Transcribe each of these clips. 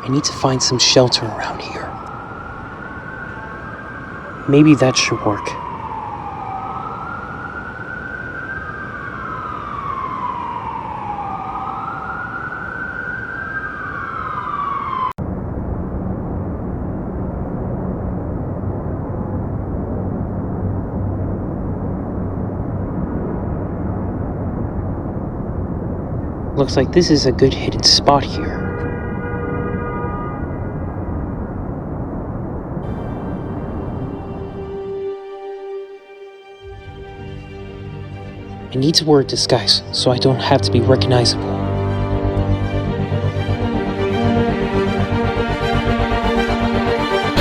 I need to find some shelter around here. Maybe that should work. Looks like this is a good hidden spot here. I need to wear a disguise so I don't have to be recognizable.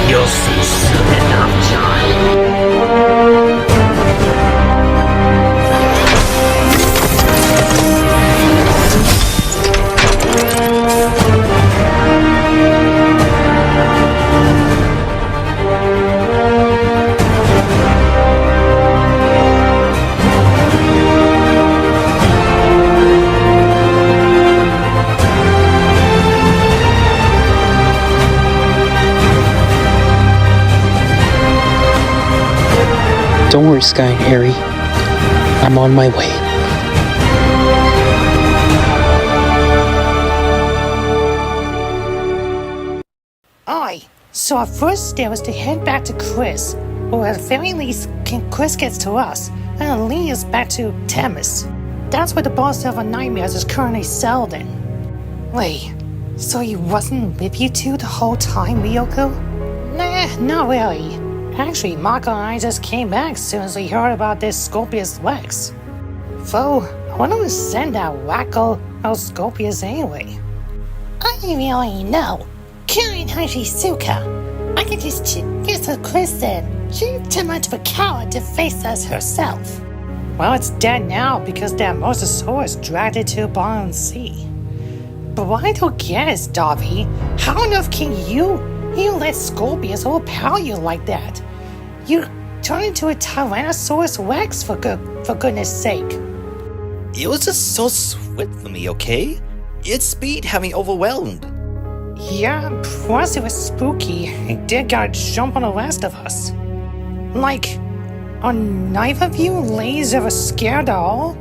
You'll see soon enough, John. Don't worry, Sky and Harry. I'm on my way. So our first step was to head back to Chris, or at the very least, Chris gets to us, and lead us back to Themis. That's where the boss of our nightmares is currently settled in. Wait, so he wasn't with you two the whole time, Ryoko? Nah, not really. Actually, Mako and I just came back as soon as we heard about this Scorpius Rex. Though, I wonder who sent that wacko of Scorpius anyway. I really know. Killing Hachisouka. I can just to Chris then. She's too much of a coward to face us herself. Well, it's dead now because that Mosasaurus dragged it to the bottom of the sea. But what I don't get is, Dobby, how on earth can you let Scorpius overpower you like that? You turned into a Tyrannosaurus Rex for goodness sake. It was just so swift for me, okay? Its speed had me overwhelmed. Yeah, plus it was spooky. It did gotta jump on the rest of us. Like, are neither of you ladies ever scared at all?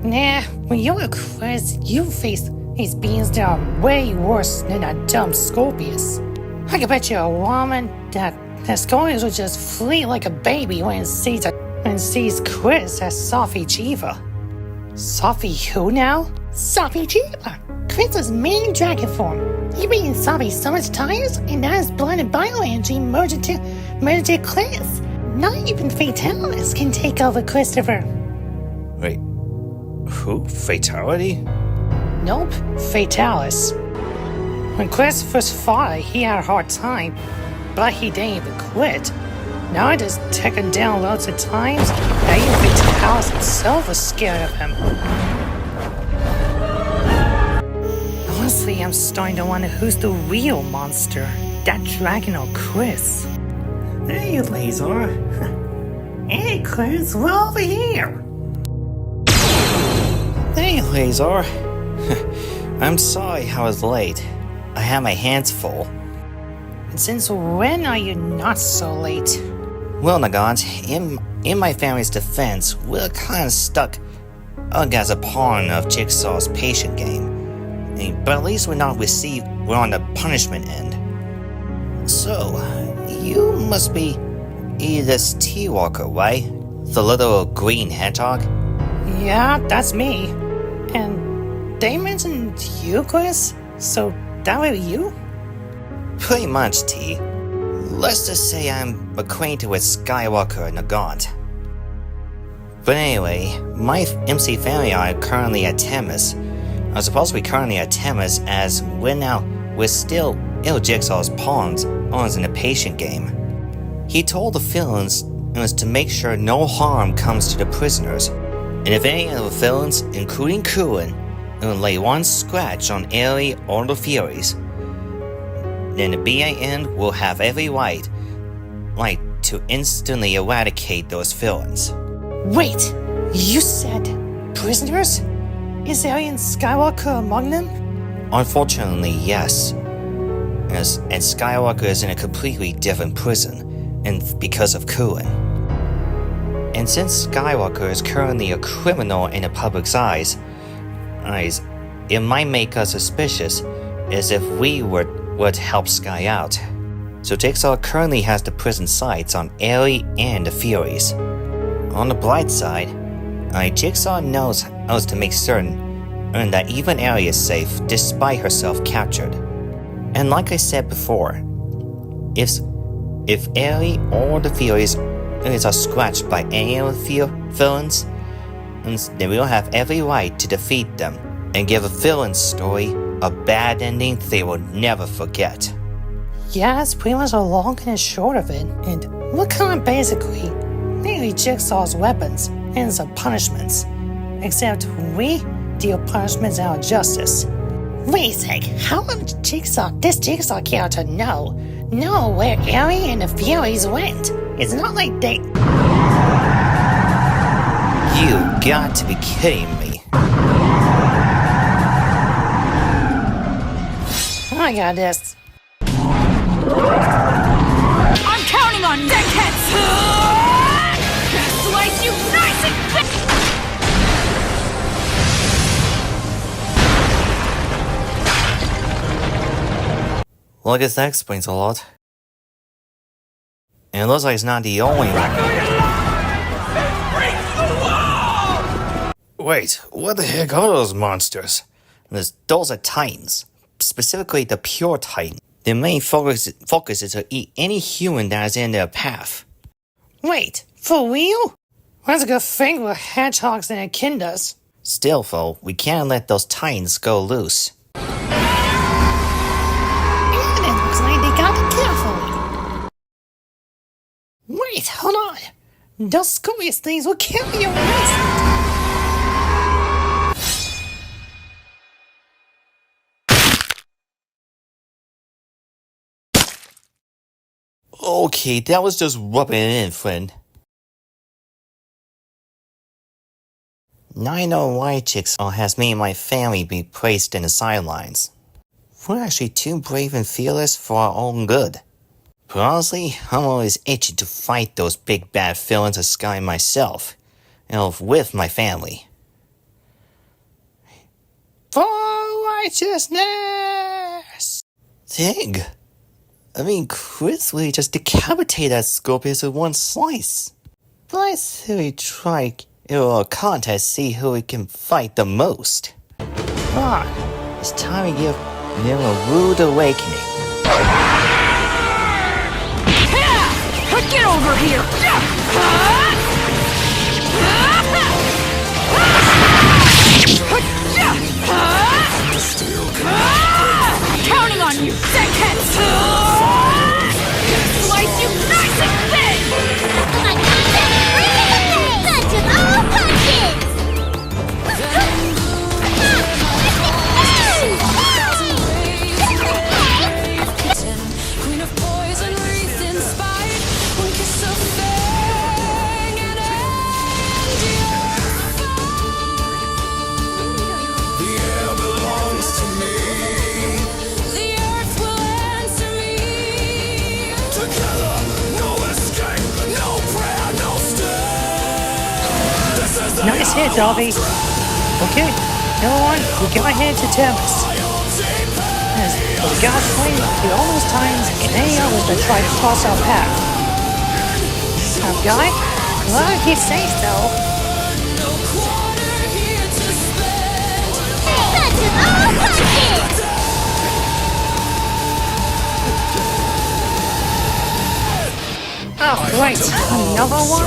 Nah, when you're a Chris, you face these beings that are way worse than that dumb Scorpius. I can bet you a woman that Scorpius will just flee like a baby when it sees Chris as Safi Jiva. Safi who now? Safi Jiva! Chris's main dragon form. You've been in Safi so much times, and now his blinded bioenergy merged into Chris. Not even Fatalis can take over Christopher. Wait, who? Fatality? Nope, Fatalis. When Chris first fought, he had a hard time, but he didn't even quit. Now I just take him down loads of times, and even Fatalis himself was scared of him. Honestly, I'm starting to wonder who's the real monster. That dragon or Chris? Hey, Laser. Hey, Chris, we're over here. Hey, Lazar. I'm sorry I was late. I had my hands full. Since when are you not so late? Well, Nagant, in my family's defense, we're kind of stuck as a pawn of Jigsaw's patient game. But at least we're on the punishment end. So, you must be Edith's T-Walker, right? The little green hedgehog? Yeah, that's me. And they mentioned you, Chris? So that was you? Pretty much, T. Let's just say I'm acquainted with Skywalker and Nagant. But anyway, my MC family are currently at Themis. I'm supposed to be currently at Themis as we're still Jigsaw's pawns in the patient game. He told the villains it was to make sure no harm comes to the prisoners, and if any of the villains, including Kurin, will lay one scratch on Aerie or the Furies, then the BAN will have every right to instantly eradicate those villains. Wait, you said prisoners? Is Aerie and Skywalker among them? Unfortunately, yes. and Skywalker is in a completely different prison, and because of Cohen. And since Skywalker is currently a criminal in the public's eyes, it might make us suspicious as if we would help Sky out. So Jigsaw currently has the prison sights on Ellie and the Furies. On the bright side, Jigsaw knows how to make certain that even Ellie is safe despite herself captured. And like I said before, if Ellie or the Furies are scratched by any of the villains, then we'll have every right to defeat them and give a villain's story a bad ending they will never forget. Yeah, that's pretty much the long and short of it. And we're kind of basically mainly Jigsaw's weapons and some punishments. Except we deal punishments out of justice. Wait a sec, how would this Jigsaw character know where Ellie and the Furies went? It's not like they... You got to be kidding me. I got this. I'm counting on Deckheads! Slice you nice and thick! Well, I guess that explains a lot. And it looks like it's not the only one. Wait, what the heck are those monsters? Those are Titans. Specifically the Pure Titan. Their main focus is to eat any human that is in their path. Wait, for real? That's a good thing with hedgehogs and echidnas. Still, though, we can't let those Titans go loose. And it looks like they got it carefully. Wait, hold on. Those scariest things will kill you in an instant. Okay, that was just rubbing it in, friend. Now I know why Jigsaw has me and my family be placed in the sidelines. We're actually too brave and fearless for our own good. But honestly, I'm always itching to fight those big bad villains of Sky myself, and with my family. For righteousness! Dang! I mean, Chris really just decapitated that Scorpius with one slice. But I say we try a contest to see who can fight the most. Come on, it's time to give them a rude awakening. Get over here! Counting on you, Deckheads! Slice you nice and thin! Punches all punches! Queen of poison, wreath inspired, one kiss of fang and end your The air belongs to me. The earth will answer me. Together, no escape, no prayer, no stay. This is the Nice hit, Dobby. Okay, everyone, we gotta head to Temis. As we gotta find all those times and any others that try to cross our path. Our guy? Well, he's safe though. quarter here to spend. Punches all punches! Oh, right, another one?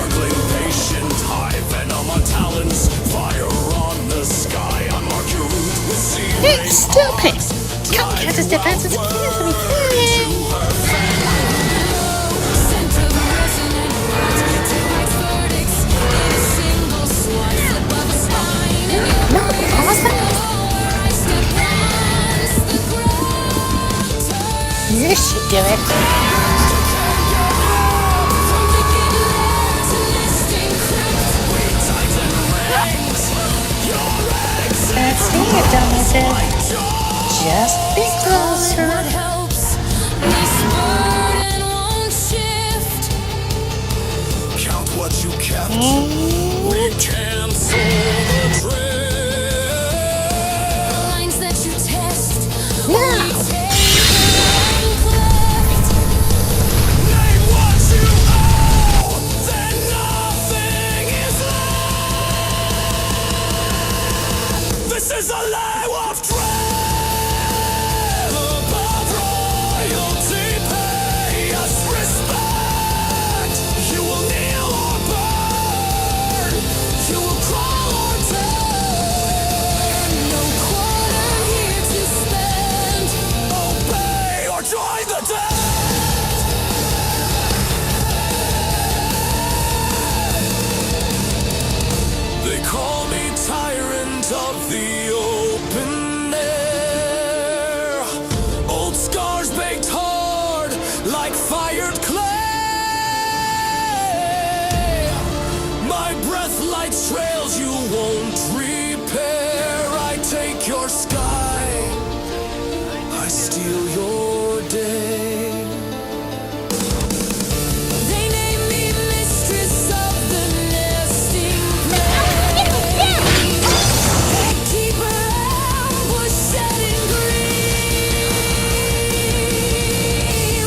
Patient high venom on talons, fire on the sky. I mark your route with sea. Hey, stupid! Come catch his defenses against me. Scent of resonant rot, daylight verdicts. In a single slice above a spine. No, awesome. I step past the ground. You should do it. From wicked land to nesting crypt, we tighten ranks. Your eggs Let's see it, Dumbass. Just be closer. helps. you kept. We cancel the trip. The lines that you test. We take and collect. Name what you owe, then nothing is left. This is a life of dread. Above royalty, pay us respect. You will kneel or burn. You will crawl or turn. No quarter here to spend. Obey or join the dead. They call me tyrant of the open air. Old scars baked hard like fired clay. My breath lights trails you won't repair. I take your sky, I steal your day. They name me mistress of the nesting place. Keeper ambush setting green.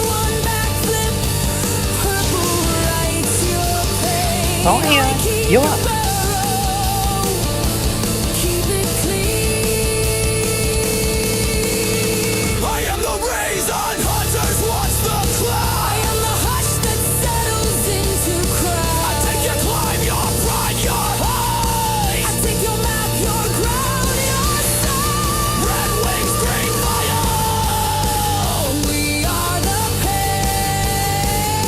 One backflip, purple writes your pain. Oh, yeah. You up? Keep it clean. I am the reason hunters watch the cloud. I am the hush that settles into crowd. I take your climb, your pride, your high. I take your map, your ground, your soul. Red wings, green fire. We are the pair.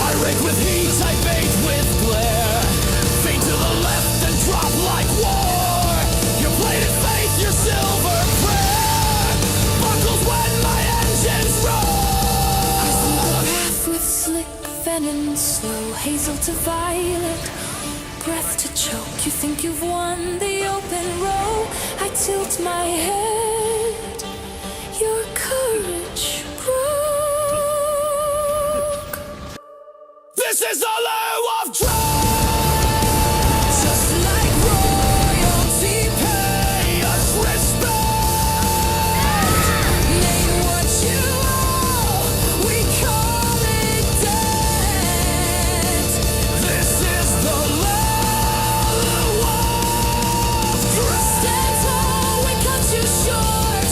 I rake with heat, I bait with glare. Fade to the left and drop like war. Your plated faith, your silver prayer. Buckles when my engines roar. I sweep the path with slick venom, slow hazel to violet, breath to choke. You think you've won the open road? I tilt my head. Your courage broke. This is the lieu of dread. Just like royalty, pay us respect. Name what you owe, we call it debt. This is the lieu of dread. Stand tall, we cut you short.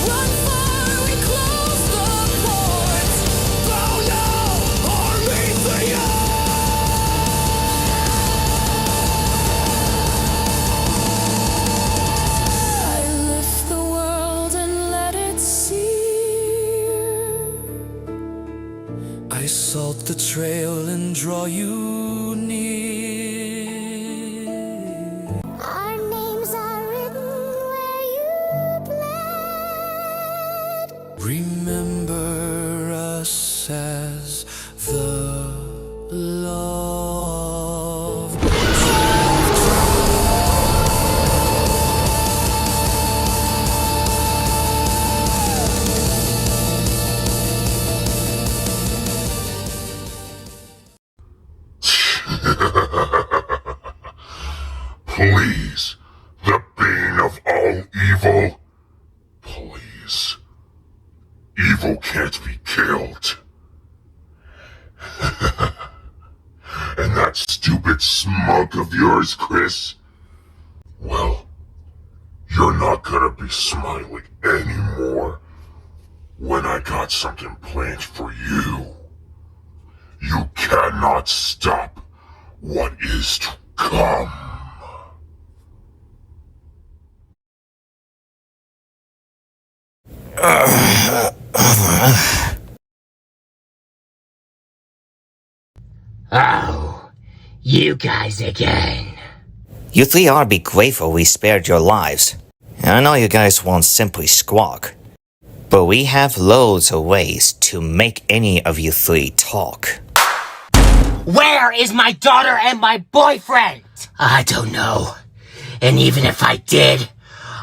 Run far, we close the ports. Bow now or meet the end. I lift the world and let it sear. I salt the trail and draw you near. Our names are written where you bled. Remember us as the love. Please, the bane of all evil. Please. Evil can't be killed. And that stupid smug of yours, Chris? Well, you're not gonna be smiling anymore when I got something planned for you. You cannot stop what is to come. Oh, you guys again. You three ought to be grateful we spared your lives. I know you guys won't simply squawk, but we have loads of ways to make any of you three talk. Where is my daughter and my boyfriend? I don't know. And even if I did,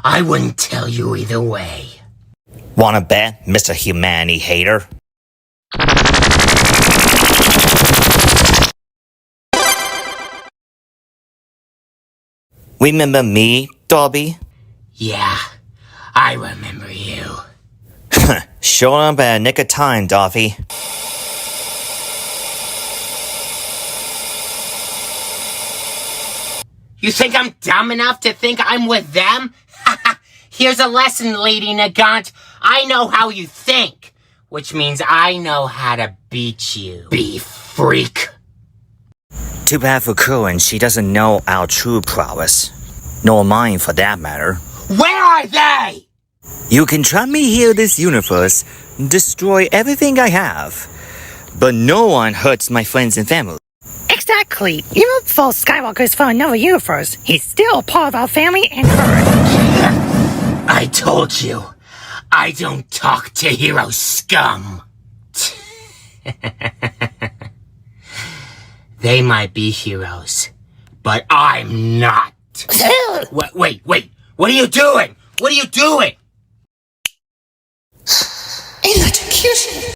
I wouldn't tell you either way. Wanna bet, Mr. Humanity Hater? Remember me, Dobby? Yeah, I remember you. Showing up at a nick of time, Dobby. You think I'm dumb enough to think I'm with them? Here's a lesson, Lady Nagant. I know how you think, which means I know how to beat you, beef freak. Too bad for Curran, she doesn't know our true prowess. Nor mine, for that matter. Where are they? You can trap me here in this universe, destroy everything I have. But no one hurts my friends and family. Exactly. Even though Skywalker is from another universe, he's still part of our family and current. I told you, I don't talk to hero scum. They might be heroes, but I'm not. Wait, what are you doing? What are you doing? Electrocution!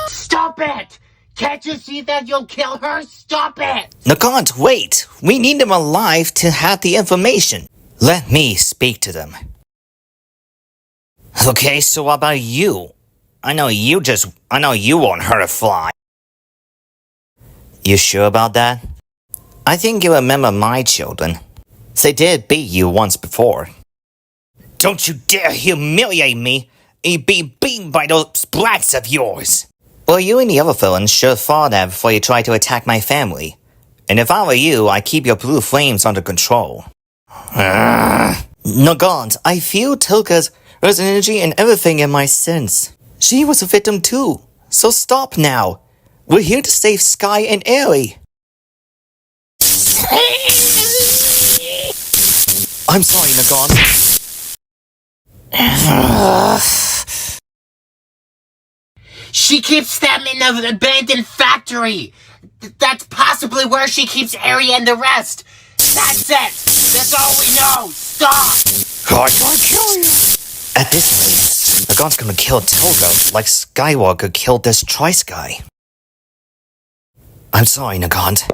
Stop it! Can't you see that you'll kill her? Stop it! Nagant, wait! We need them alive to have the information. Let me speak to them. Okay, so what about you? I know you won't hurt a fly. You sure about that? I think you remember my children. They did beat you once before. Don't you dare humiliate me and be beaten by those brats of yours. Well, you and the other villains should have thought that before you tried to attack my family. And if I were you, I'd keep your blue flames under control. Nagant, I feel Tilka's energy and everything in my sense. She was a victim too, so stop now. We're here to save Sky and Aerie. I'm sorry, Nagant. She keeps them in an abandoned factory. That's possibly where she keeps Aerie and the rest. That's it. That's all we know. Stop. I'm gonna kill you. At this rate, Nagant's gonna kill Tilka like Skywalker killed this Tri-Sky. I'm sorry, Nagant.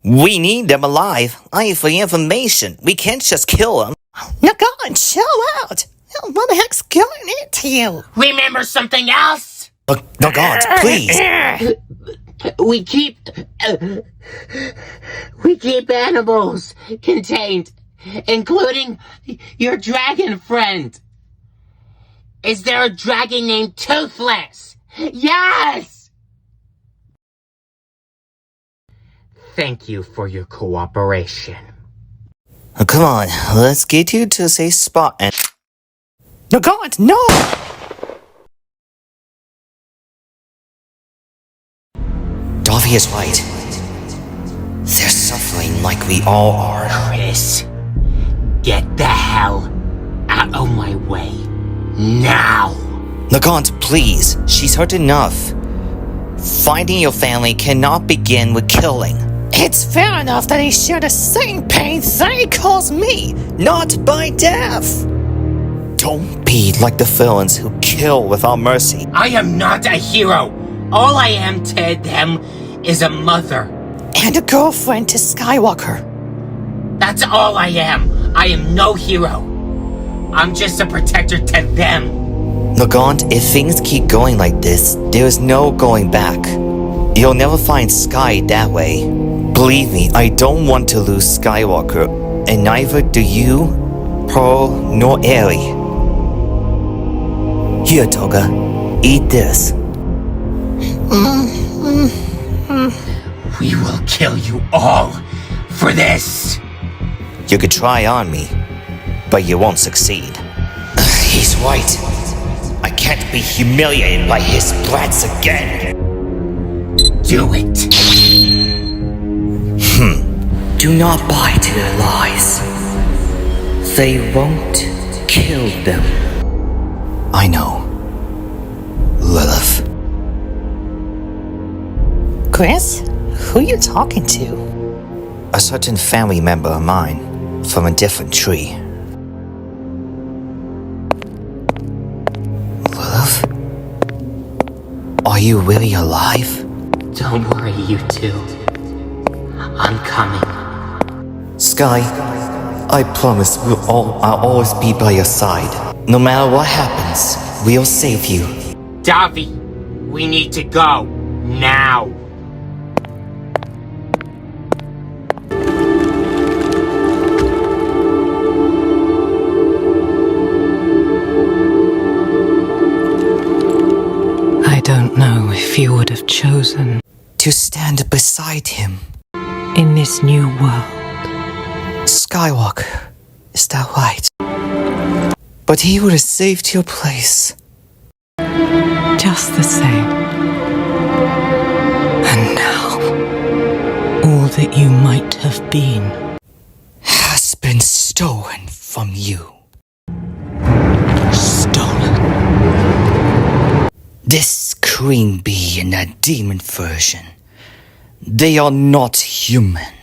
We need them alive. I have the information. We can't just kill them. Nagant, chill out! What the heck's going into you? Remember something else? Nagant, please. We keep animals contained, including your dragon friend. Is there a dragon named Toothless? Yes! Thank you for your cooperation. Oh, come on, let's get you to a safe spot and... Nagant, no! Dobby is right. They're suffering like we all are. Chris, get the hell out of my way. Now! Nagant, please. She's hurt enough. Finding your family cannot begin with killing. It's fair enough that he shared the same pain that he caused me, Not by death. Don't be like the villains who kill without mercy. I am not a hero. All I am to them is a mother. and a girlfriend to Skywalker. That's all I am. I am no hero. I'm just a protector to them. Nagant, if things keep going like this, there is no going back. You'll never find Sky that way. Believe me, I don't want to lose Skywalker, and neither do you, Pearl, nor Aerie. Here, Toga, eat this. We will kill you all for this. You could try on me, but you won't succeed. He's right. I can't be humiliated by his brats again. Do it. Do not buy to their lies. They won't kill them. I know. Lilith. Chris, who you talking to? A certain family member of mine from a different tree. Lilith? Are you really alive? Don't worry, you two. I'm coming. Sky, I promise I'll always be by your side. No matter what happens, we'll save you. Davi, we need to go. Now. I don't know if you would have chosen To stand beside him. in this new world. Skywalker, is that right? But he would have saved your place. Just the same. And now, all that you might have been Has been stolen from you. stolen. This queen bee and that demon version. They are not human.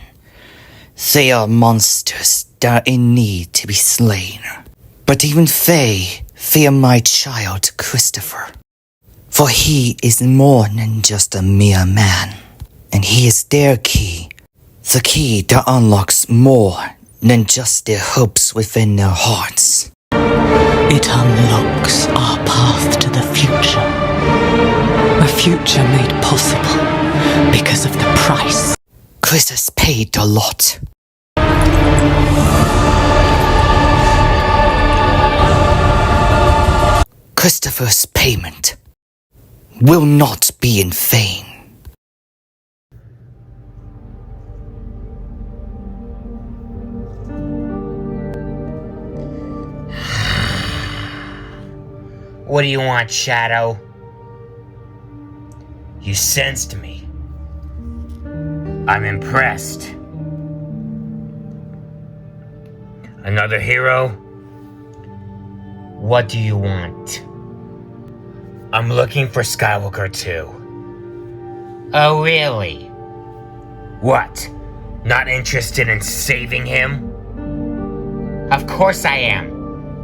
They are monsters that are in need to be slain. But even they fear my child Christopher. For he is more than just a mere man. And he is their key. The key that unlocks more than just their hopes within their hearts. It unlocks our path to the future. A future made possible because of the price. Chris has paid a lot. Christopher's payment will not be in vain. What do you want, Shadow? You sensed me. I'm impressed. Another hero? What do you want? I'm looking for Skywalker too. Oh, really? What? Not interested in saving him? Of course I am.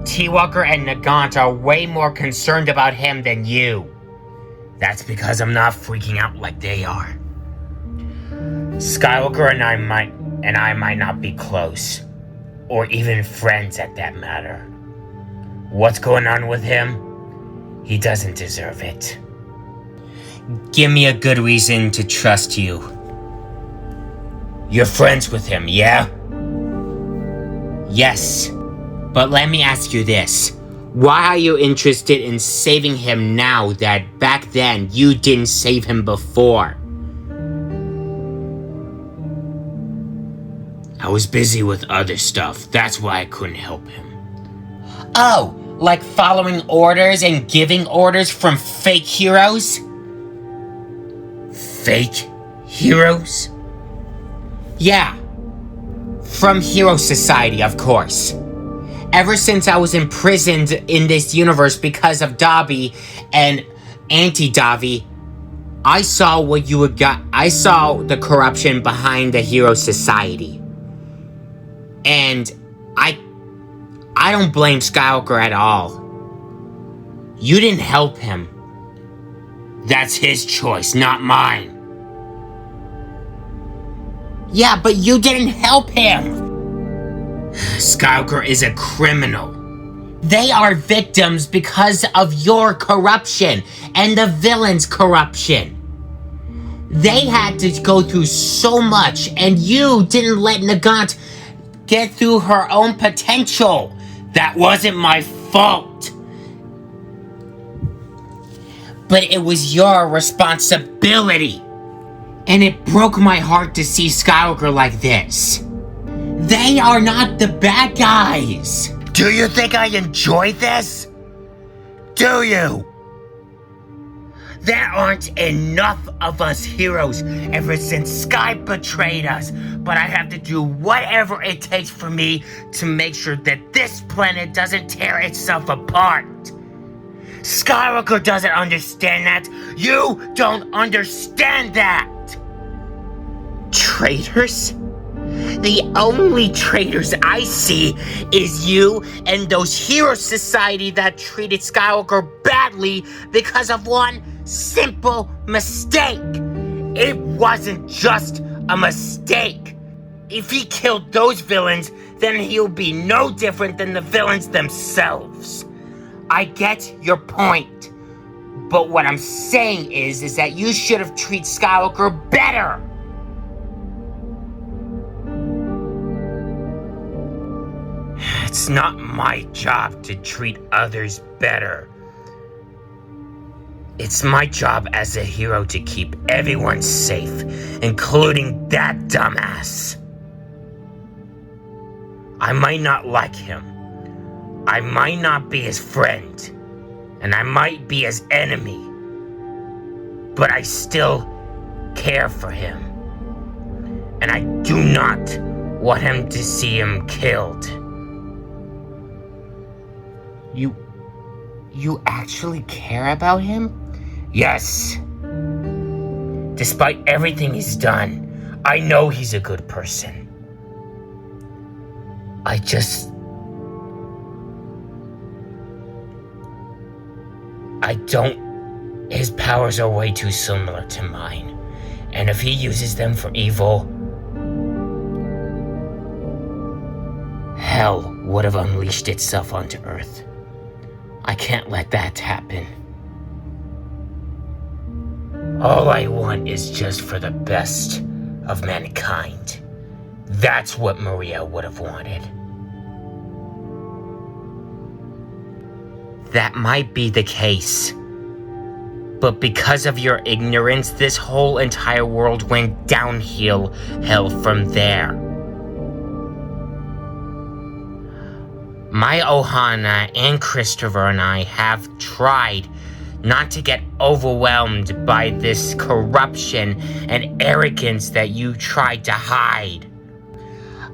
T-Walker and Nagant are way more concerned about him than you. That's because I'm not freaking out like they are. Skywalker and I might not be close. Or even friends at that matter. What's going on with him? He doesn't deserve it. Give me a good reason to trust you. You're friends with him, yeah? Yes. But let me ask you this. Why are you interested in saving him now that back then you didn't save him before? I was busy with other stuff. That's why I couldn't help him. Oh, like following orders and giving orders from fake heroes? Fake heroes? Yeah. From Hero Society, of course. Ever since I was imprisoned in this universe because of Davi and Anti-Davi, I saw what you had got. I saw the corruption behind the Hero Society. And I don't blame Skywalker at all. You didn't help him. That's his choice, not mine. Yeah, but you didn't help him. Skywalker is a criminal. They are victims because of your corruption and the villain's corruption. They had to go through so much, and you didn't let Nagant get through her own potential. That wasn't my fault. But it was your responsibility. And it broke my heart to see Skywalker like this. They are not the bad guys. Do you think I enjoy this? Do you? There aren't enough of us heroes ever since Sky betrayed us, but I have to do whatever it takes for me to make sure that this planet doesn't tear itself apart. Skywalker doesn't understand that. You don't understand that. Traitors? The only traitors I see is you and those Hero Society that treated Skywalker badly because of one simple mistake. It wasn't just a mistake. If he killed those villains, then he'll be no different than the villains themselves. I get your point. But what I'm saying is that you should have treated Skywalker better. It's not my job to treat others better. It's my job as a hero to keep everyone safe, including that dumbass. I might not like him. I might not be his friend. And I might be his enemy. But I still care for him. And I do not want him to see him killed. You actually care about him? Yes. Despite everything he's done, I know he's a good person. His powers are way too similar to mine. And if he uses them for evil, hell would have unleashed itself onto Earth. I can't let that happen. All I want is just for the best of mankind. That's what Maria would have wanted. That might be the case. But because of your ignorance, this whole entire world went downhill hell from there. My Ohana and Christopher and I have tried not to get overwhelmed by this corruption and arrogance that you tried to hide.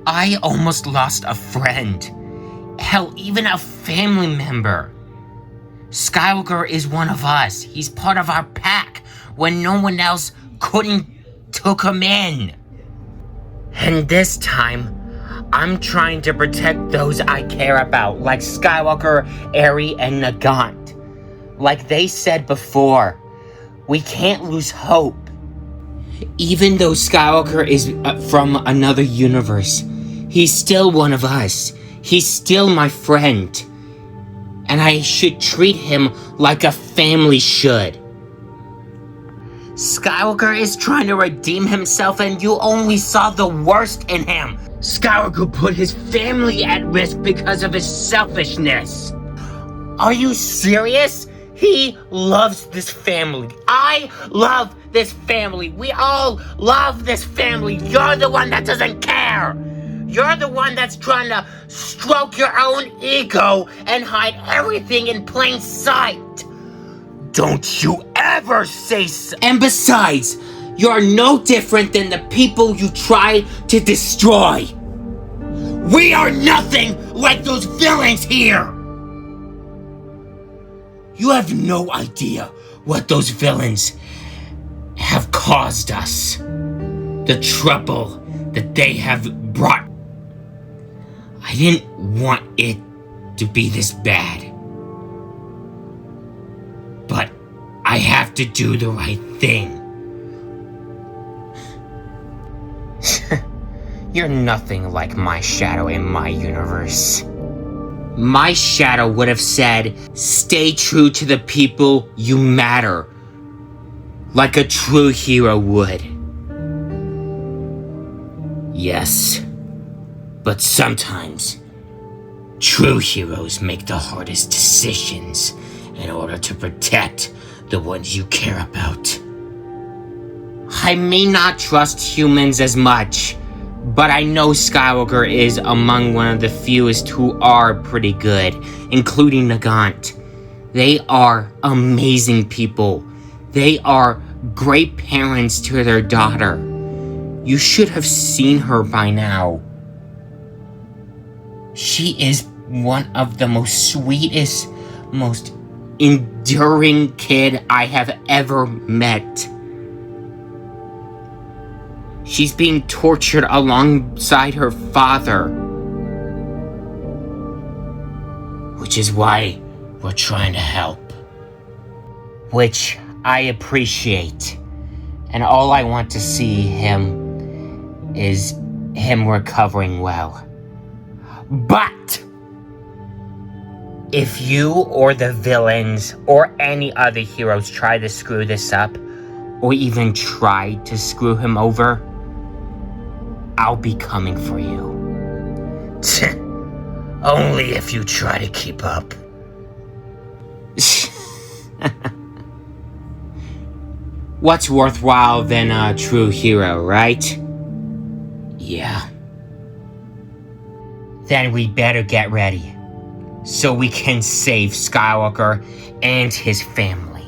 I almost lost a friend. Hell, even a family member. Skywalker is one of us. He's part of our pack when no one else couldn't took him in. And this time, I'm trying to protect those I care about, like Skywalker, Eri, and Nagant. Like they said before, we can't lose hope. Even though Skywalker is from another universe, he's still one of us. He's still my friend. And I should treat him like a family should. Skywalker is trying to redeem himself and you only saw the worst in him. Skywalker put his family at risk because of his selfishness. Are you serious? He loves this family. I love this family. We all love this family. You're the one that doesn't care. You're the one that's trying to stroke your own ego and hide everything in plain sight. Don't you ever say so. And besides, you're no different than the people you try to destroy. We are nothing like those villains here. You have no idea what those villains have caused us. The trouble that they have brought. I didn't want it to be this bad. But I have to do the right thing. You're nothing like my shadow in my universe. My shadow would have said, stay true to the people you matter. Like a true hero would. Yes. But sometimes, true heroes make the hardest decisions in order to protect the ones you care about. I may not trust humans as much, but I know Skywalker is among one of the fewest who are pretty good, including Nagant. They are amazing people. They are great parents to their daughter. You should have seen her by now. She is one of the most sweetest, most enduring kid I have ever met. She's being tortured alongside her father. Which is why we're trying to help. Which I appreciate. And all I want to see him is him recovering well. But if you or the villains or any other heroes try to screw this up, or even try to screw him over, I'll be coming for you. Only if you try to keep up. What's worthwhile than a true hero, right? Yeah. Then we better get ready, so we can save Skywalker and his family.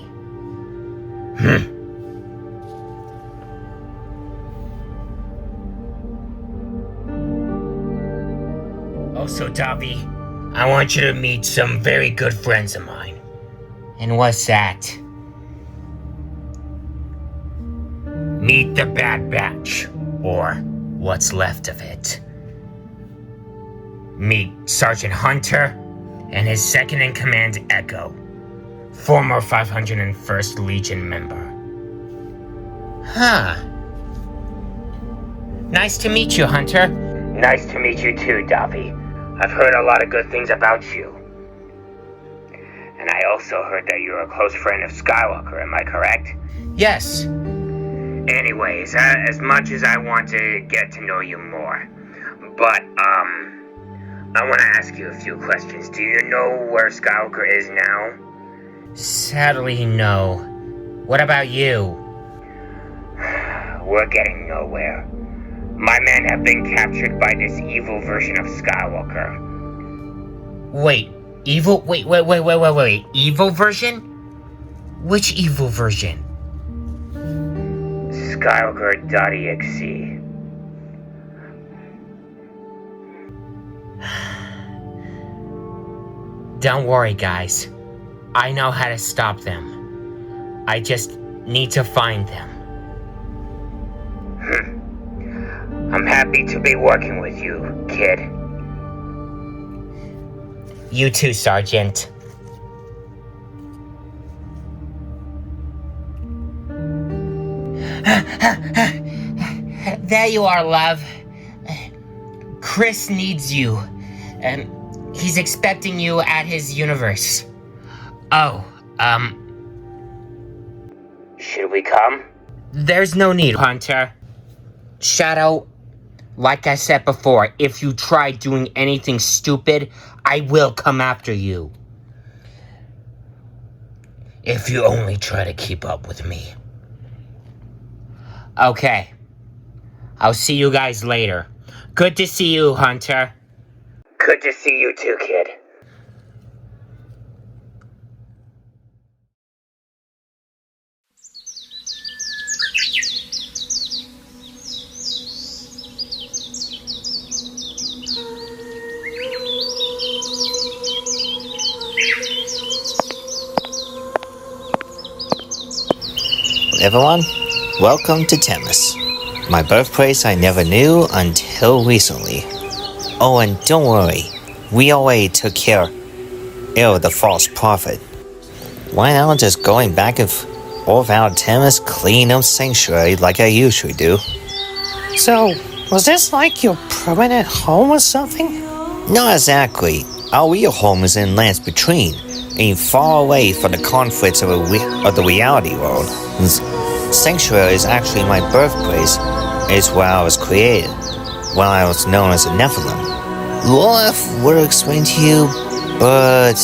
Also, Davi, I want you to meet some very good friends of mine. And what's that? Meet the Bad Batch, or what's left of it. Meet Sergeant Hunter and his second-in-command Echo, former 501st Legion member. Huh. Nice to meet you, Hunter. Nice to meet you too, Davi. I've heard a lot of good things about you. And I also heard that you're a close friend of Skywalker, am I correct? Yes. Anyways, as much as I want to get to know you more, but, I want to ask you a few questions. Do you know where Skywalker is now? Sadly, no. What about you? We're getting nowhere. My men have been captured by this evil version of Skywalker. Wait, evil? Wait. Evil version? Which evil version? Skywalker.exe. Don't worry, guys. I know how to stop them. I just need to find them. I'm happy to be working with you, kid. You too, Sergeant. There you are, love. Chris needs you. He's expecting you at his universe. Oh, should we come? There's no need, Hunter. Shadow, like I said before, if you try doing anything stupid, I will come after you. If you only try to keep up with me. Okay. I'll see you guys later. Good to see you, Hunter. Good to see you too, kid. Everyone, welcome to Temis, my birthplace I never knew until recently. Oh, and don't worry, we already took care of the false prophet. Why not just going back and forth out Temis, clean up Sanctuary like I usually do? So, was this like your permanent home or something? Not exactly. Our real home is in lands between, and far away from the conflicts of the reality world. Sanctuary is actually my birthplace. It's where I was created, when I was known as a Nephilim. Lolaf would explain to you, but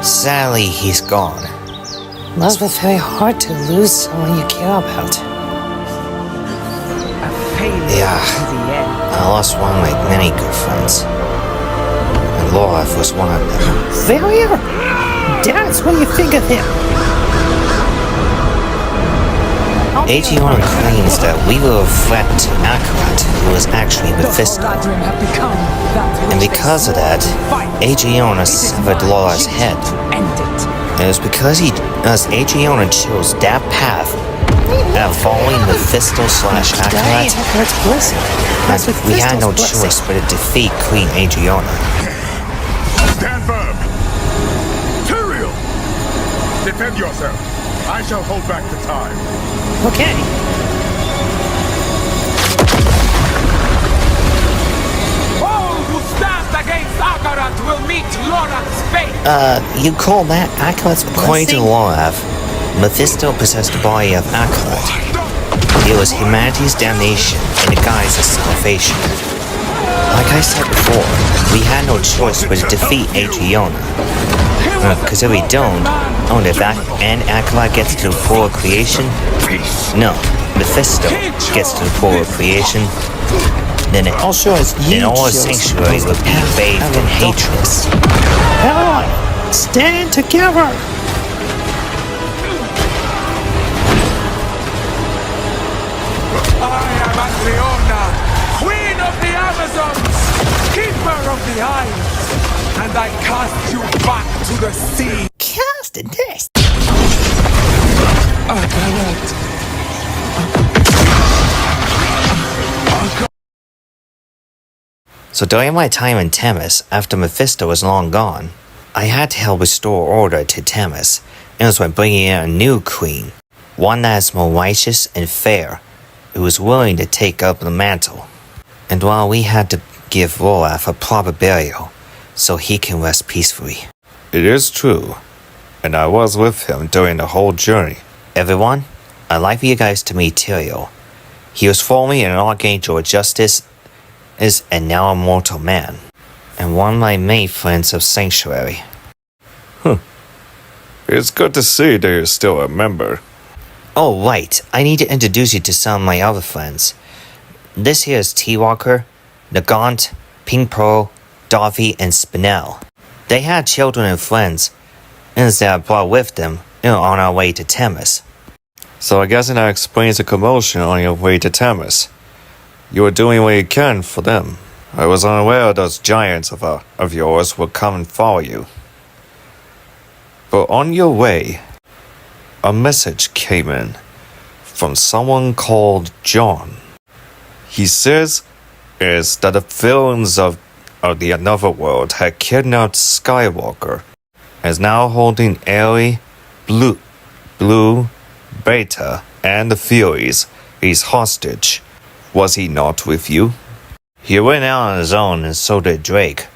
sadly he's gone. Must be very hard to lose someone you care about. Yeah, I lost one of my many good friends. And Lolaf was one of them. Failure? That's what you think of him. Aegeon claims that we will reflect Akarat, who was actually Mephisto. And because of that, Aegeon severed Lolaf's head. It was because Aegeon chose that path of following Mephisto/Akarat, that we had no choice but to defeat Queen Aegeon. Stand firm! Tyrael! Defend yourself! I shall hold back the time. Okay. All who stand against Akarat will meet Lorath's fate. You call that Akarat's According to Lorath, Mephisto possessed the body of Akarat. It was humanity's damnation in the guise of salvation. Like I said before, we had no choice but to defeat Adriana. Because if we don't, only if Akarat gets to the pool of creation, no, Mephisto gets to the pool of creation, then all sanctuary would be bathed in hatred. Alright, stand together. I am Adriana, Queen of the Amazons, Keeper of the Isles, and I cast you back to the sea. Cast in this. Akarat. So during my time in Themis, after Mephisto was long gone, I had to help restore order to Themis, and it was by bringing in a new queen, one that is more righteous and fair, who was willing to take up the mantle. And while we had to give Lorath a proper burial, so he can rest peacefully. It is true, and I was with him during the whole journey. Everyone, I'd like for you guys to meet Tyrael. He was formerly an Archangel of Justice, and now a mortal man, and one of my main friends of Sanctuary. It's good to see that you're still a member. Oh right, I need to introduce you to some of my other friends. This here is T-Walker, Nagant, Pink Pearl, Darby, and Spinel. They had children and friends, and they I brought with them on our way to Themis. So I guess that explains the commotion on your way to Themis. You were doing what you can for them. I was unaware those giants of yours would come and follow you. But on your way, a message came in from someone called John. He says is that the villains of the Another World had kidnapped Skywalker and is now holding Aerie, Blue, Beta, and the Furies as hostage. Was he not with you? He went out on his own, and so did Drake.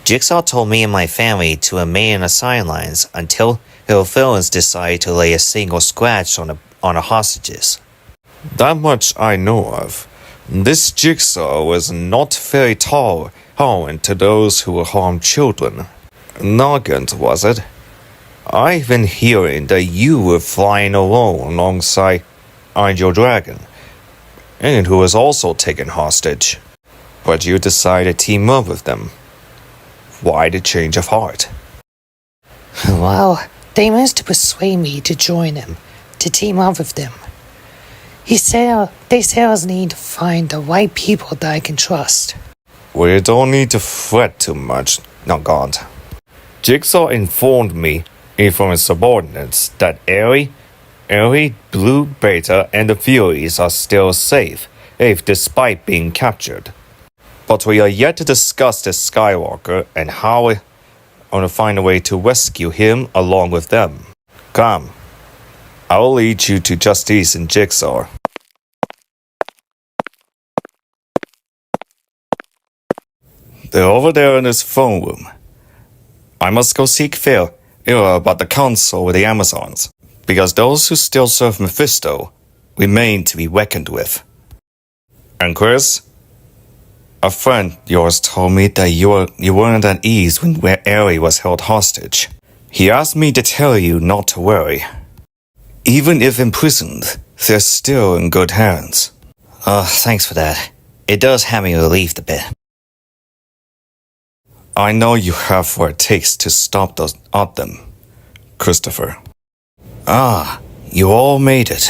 Jigsaw told me and my family to remain in the sidelines until the villains decided to lay a single scratch on the hostages. That much I know of. This Jigsaw was not very tolerant to those who would harm children. Nagant, was it? I've been hearing that you were flying alone alongside Angel Dragon, and who was also taken hostage. But you decided to team up with them. Why the change of heart? Well, they managed to persuade me to join them, to team up with them. They said I was need to find the right people that I can trust. We don't need to fret too much, Nagant. Jigsaw informed me, from his subordinates, that Aerie, Blue, Beta, and the Furies are still safe, despite being captured. But we are yet to discuss the Skywalker and how we want to find a way to rescue him along with them. Come, I will lead you to Justice and Jigsaw. They're over there in this phone room. I must go seek Phil about the council with the Amazons, because those who still serve Mephisto remain to be reckoned with. And Chris, a friend yours told me that you weren't at ease when Aerie was held hostage. He asked me to tell you not to worry. Even if imprisoned, they're still in good hands. Thanks for that. It does have me relieved a bit. I know you have what it takes to stop them, Christopher. You all made it.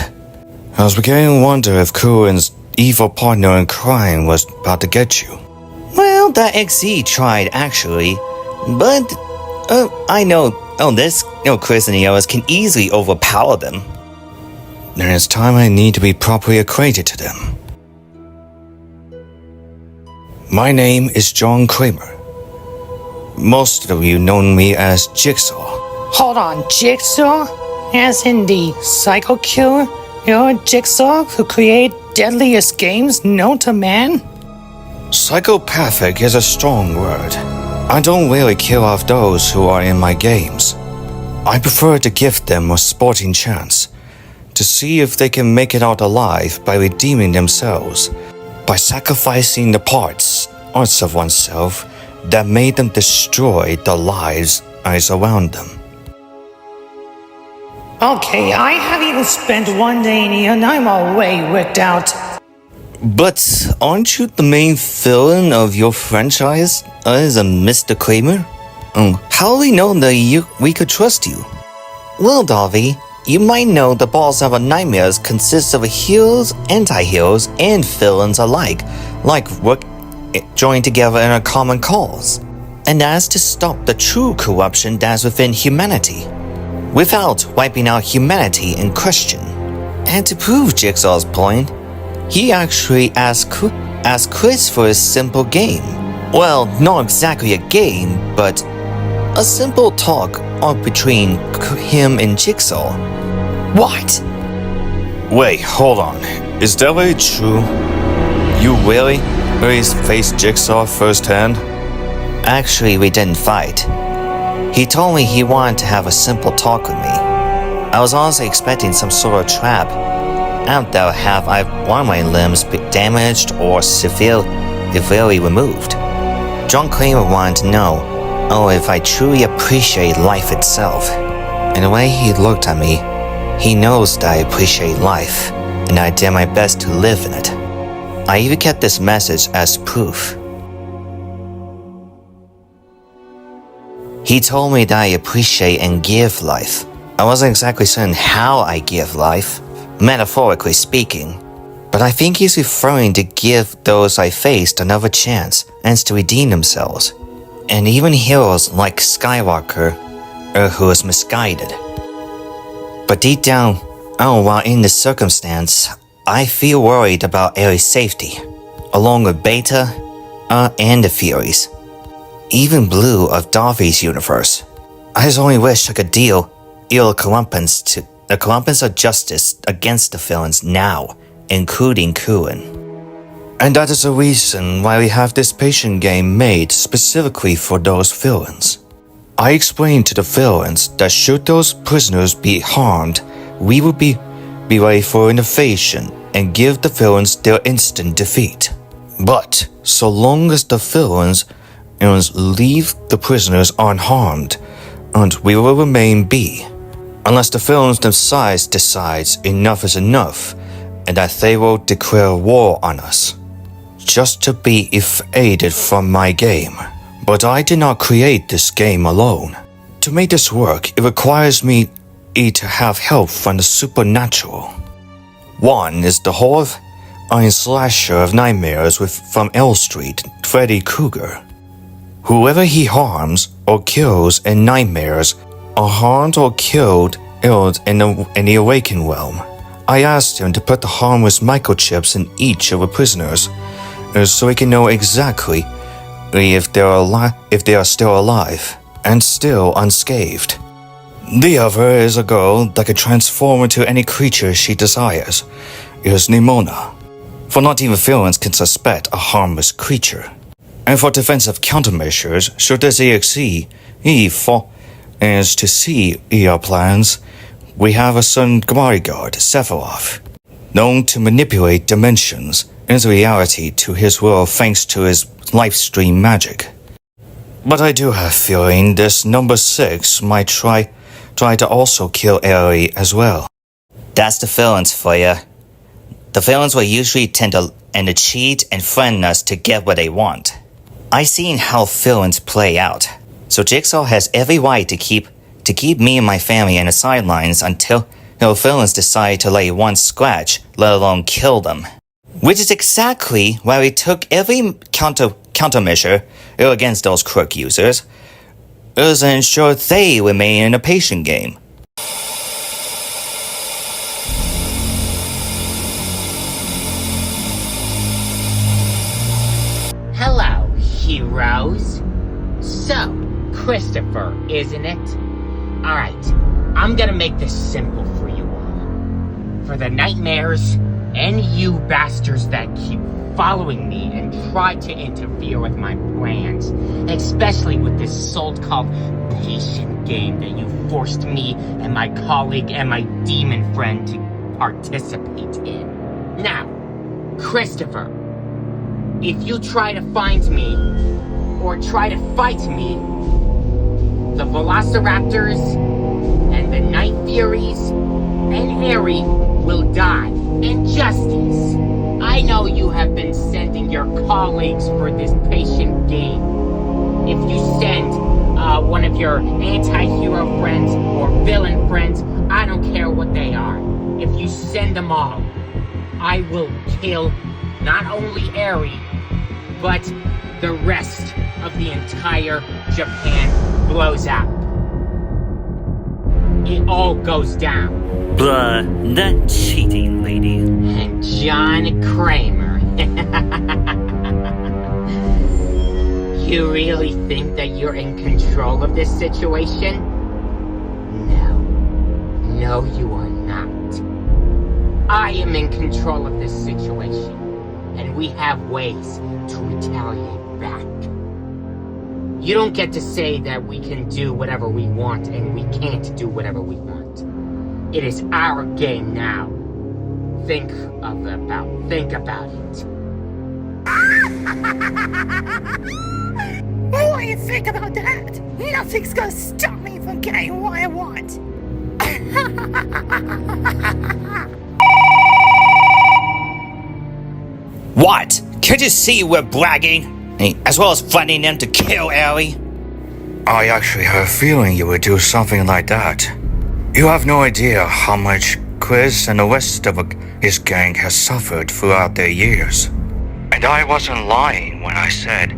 I was beginning to wonder if Kurin's evil partner in crime was about to get you. Well, that XZ tried actually, but I know Chris and the others can easily overpower them. Then it's time I need to be properly acquainted to them. My name is John Kramer. Most of you know me as Jigsaw. Hold on, Jigsaw? As in the Psycho Killer? You're a Jigsaw who create deadliest games known to man? Psychopathic is a strong word. I don't really kill off those who are in my games. I prefer to give them a sporting chance to see if they can make it out alive by redeeming themselves, by sacrificing the parts of oneself that made them destroy the lives I surround them. Okay, I haven't even spent one day in here and I'm already wicked out. But aren't you the main villain of your franchise, as a Mr. Kramer? How do we know that we could trust you? Well, Davy, you might know the Balls of Nightmares consists of heroes, anti-heroes, and villains alike, joined together in a common cause. And that is to stop the true corruption that's within humanity, without wiping out humanity in question. And to prove Jigsaw's point, he actually asked Chris for a simple game. Well, not exactly a game, but a simple talk between him and Jigsaw. What? Wait, hold on. Is that really true? You really faced Jigsaw firsthand? Actually, we didn't fight. He told me he wanted to have a simple talk with me. I was honestly expecting some sort of trap. Out there have one of my limbs be damaged or severely removed. John Kramer wanted to know, if I truly appreciate life itself. And the way he looked at me, he knows that I appreciate life, and I did my best to live in it. I even kept this message as proof. He told me that I appreciate and give life. I wasn't exactly certain how I give life, metaphorically speaking, but I think he's referring to give those I faced another chance and to redeem themselves, and even heroes like Skywalker, who was misguided. But deep down, while in this circumstance, I feel worried about Ares' safety, along with Beta, and the Furies. Even Blue of Davi's universe. I just only wish I could deal the columpance of justice against the villains now, including Kuin. And that is the reason why we have this patient game made specifically for those villains. I explained to the villains that should those prisoners be harmed, we would be ready for innovation and give the villains their instant defeat. But so long as the villains leave the prisoners unharmed, and we will remain be, unless the villains themselves decides enough is enough, and that they will declare war on us, just to be evaded from my game. But I did not create this game alone. To make this work, it requires me to have help from the supernatural. One is the horror slasher of nightmares from Elm Street, Freddy Krueger. Whoever he harms or kills in nightmares are harmed or killed in the awakened realm. I asked him to put the harmless microchips in each of the prisoners, so he can know exactly if they are still alive and still unscathed. The other is a girl that can transform into any creature she desires. It is Nimona. For not even villains can suspect a harmless creature. And for defensive countermeasures, should this EXE is to see ER plans, we have a certain bodyguard, Sephiroth, known to manipulate dimensions into reality to his will thanks to his live-stream magic. But I do have a feeling this number 6 might try to also kill Aerie as well. That's the villains for ya. The villains will usually tend to cheat and threaten us to get what they want. I've seen how villains play out, so Jigsaw has every right to keep me and my family in the sidelines until villains decide to lay one scratch, let alone kill them. Which is exactly why we took every countermeasure against those crook users, is to ensure they remain in a patient game. Hello, heroes. So, Christopher, isn't it? Alright, I'm gonna make this simple for you all. for the nightmares and you bastards that keep following me and try to interfere with my plans, especially with this so-called patient game that you forced me and my colleague and my demon friend to participate in. Now, Christopher, if you try to find me or try to fight me, the Velociraptors and the Night Furies and Harry will die. Injustice. I know you have been sending your colleagues for this patient game. If you send one of your anti-hero friends or villain friends, I don't care what they are. If you send them all, I will kill not only Eri, but the rest of the entire Japan blows up. It all goes down. Blah, that cheating lady. And John Kramer. You really think that you're in control of this situation? No. No, you are not. I am in control of this situation, and we have ways to retaliate back. You don't get to say that we can do whatever we want and we can't do whatever we want. It is our game now. Think about it. What do you think about that? Nothing's gonna stop me from getting what I want. What? Can't you see we're bragging? As well as funding them to kill Eri? I actually have a feeling you would do something like that. You have no idea how much Chris and the rest of his gang has suffered throughout their years. And I wasn't lying when I said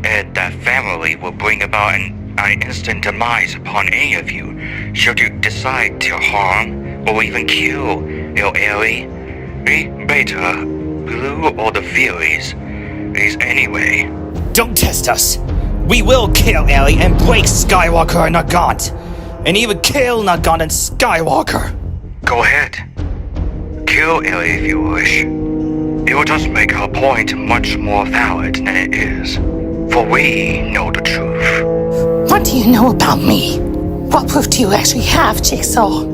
that family will bring about an instant demise upon any of you should you decide to harm or even kill Eri, Beta, Blue, or the Furies. Anyway. Don't test us. We will kill Eri and break Skywalker and Nagant. And even kill Nagant and Skywalker. Go ahead. Kill Eri if you wish. It will just make our point much more valid than it is. For we know the truth. What do you know about me? What proof do you actually have, Jigsaw?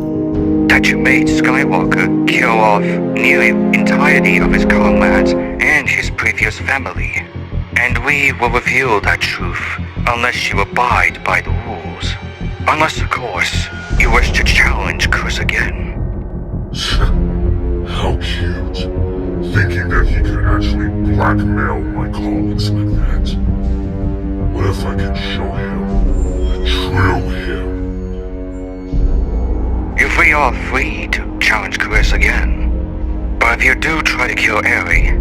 That you made Skywalker kill off nearly entirety of his comrades and his previous family. And we will reveal that truth unless you abide by the rules. Unless, of course, you wish to challenge Chris again. How cute. Thinking that he could actually blackmail my colleagues like that. What if I can show him the true him? If we are free to challenge Chris again. But if you do try to kill Eri,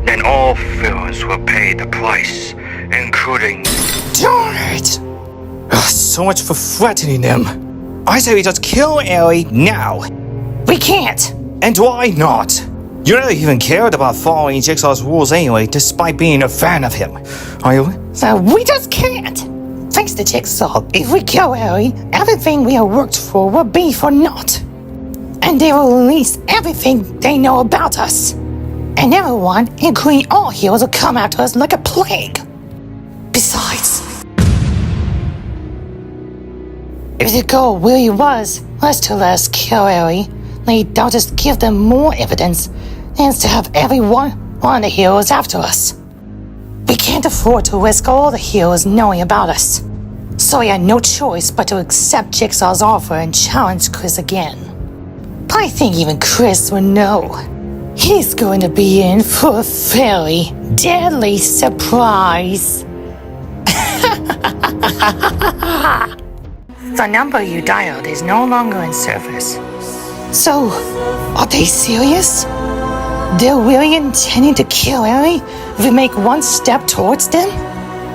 then all villains will pay the price, including... Darn it! So much for threatening them. I say we just kill Eri now. We can't. And why not? You never even cared about following Jigsaw's rules anyway, despite being a fan of him. Are you? So we just can't. Thanks to Jigsaw, if we kill Eri, everything we have worked for will be for naught. And they will release everything they know about us. And everyone, including all heroes, will come after us like a plague. Besides, if the goal really was to let us kill Eri, then they'll just give them more evidence and to have one of the heroes after us. We can't afford to risk all the heroes knowing about us. So we had no choice but to accept Jigsaw's offer and challenge Chris again. But I think even Chris would know. He's going to be in for a very deadly surprise. The number you dialed is no longer in service. So, are they serious? They're really intending to kill Eri if we make one step towards them?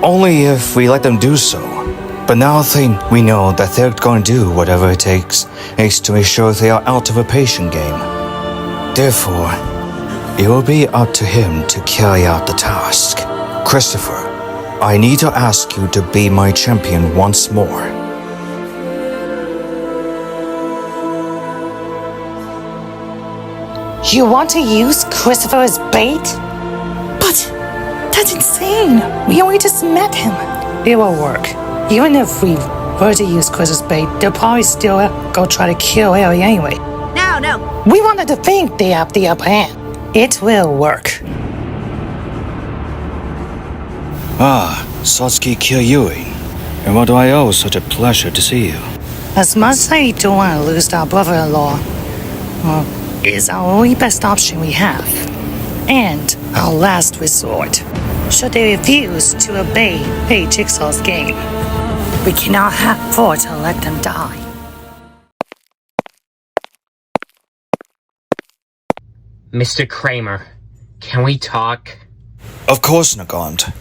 Only if we let them do so. But now we know that they're going to do whatever it takes to make sure they are out of a patient game. Therefore, it will be up to him to carry out the task. Christopher, I need to ask you to be my champion once more. You want to use Christopher as bait? But that's insane. We only just met him. It will work. Even if we were to use Chris as bait, they'll probably still go try to kill Ellie anyway. No. We wanted to think they have the upper hand. It will work. Ah, Satsuki Kiryui. And what do I owe such a pleasure to see you? As much as I don't want to lose our brother-in-law, it's our only best option we have. And our last resort. Should they refuse to obey Jigsaw's game, we cannot afford to let them die. Mr. Kramer, can we talk? Of course, Nagant.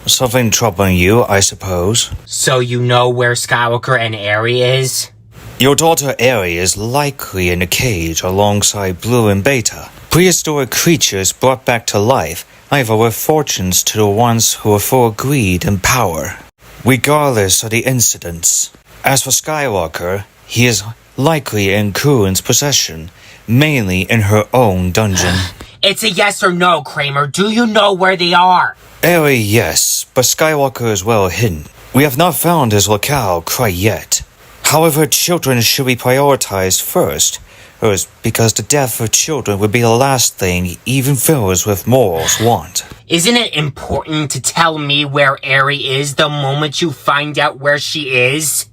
Something troubling you, I suppose. So you know where Skywalker and Eri is? Your daughter Eri is likely in a cage alongside Blue and Beta, prehistoric creatures brought back to life, either with fortunes to the ones who are full of greed and power. Regardless of the incidents. As for Skywalker, he is likely in Kuren's possession, mainly in her own dungeon. It's a yes or no, Kramer. Do you know where they are? Eri, yes, but Skywalker is well hidden. We have not found his locale quite yet. However, children should be prioritized first, because the death of children would be the last thing even those with morals want. Isn't it important to tell me where Eri is the moment you find out where she is?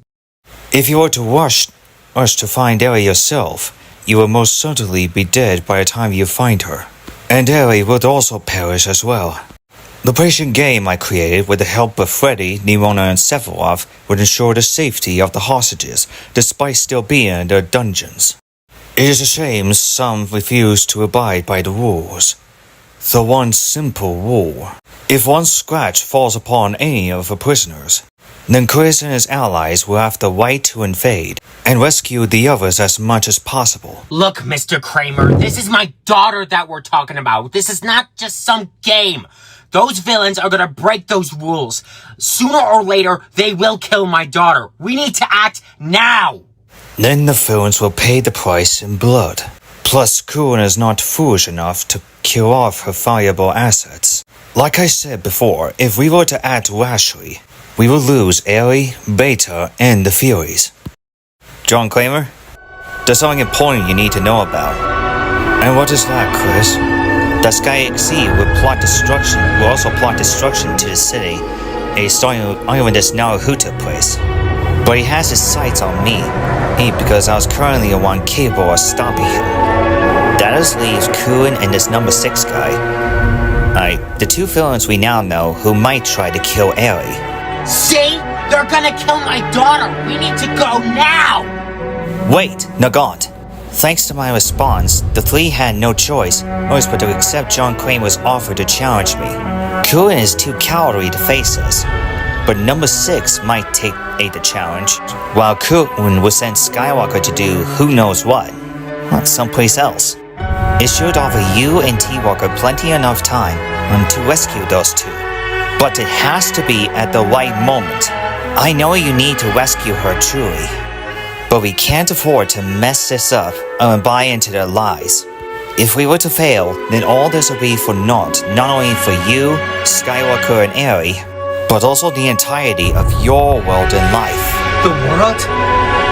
If you were to rush to find Eri yourself, you will most certainly be dead by the time you find her. And Eri would also perish as well. The patient game I created with the help of Freddy, Nimona, and Sephiroth would ensure the safety of the hostages, despite still being in their dungeons. It is a shame some refuse to abide by the rules. The one simple rule. If one scratch falls upon any of the prisoners, then Chris and his allies will have the right to invade and rescue the others as much as possible. Look, Mr. Kramer, this is my daughter that we're talking about. This is not just some game. Those villains are gonna break those rules. Sooner or later, they will kill my daughter. We need to act now. Then the villains will pay the price in blood. Plus, Kuren is not foolish enough to kill off her valuable assets. Like I said before, if we were to act rashly, we will lose Eri, Beta, and the Furies. John Kramer? There's something important you need to know about. And what is that, Chris? The Sky XC will also plot destruction to the city, starting even this Naruto place. But he has his sights on me, because I was currently the one capable of stopping him. That just leaves Kuren and this number 6 guy. The two villains we now know who might try to kill Eri. See? They're gonna kill my daughter! We need to go now! Wait, Nagant. Thanks to my response, the three had no choice but to accept John Kramer's offer to challenge me. Kuren is too cowardly to face us, but number 6 might take the challenge, while Kuren will send Skywalker to do who knows what. Someplace else. It should offer you and T-Walker plenty enough time to rescue those two. But it has to be at the right moment. I know you need to rescue her truly, but we can't afford to mess this up and buy into their lies. If we were to fail, then all this will be for naught, not only for you, Skywalker, and Eri, but also the entirety of your world and life. The world?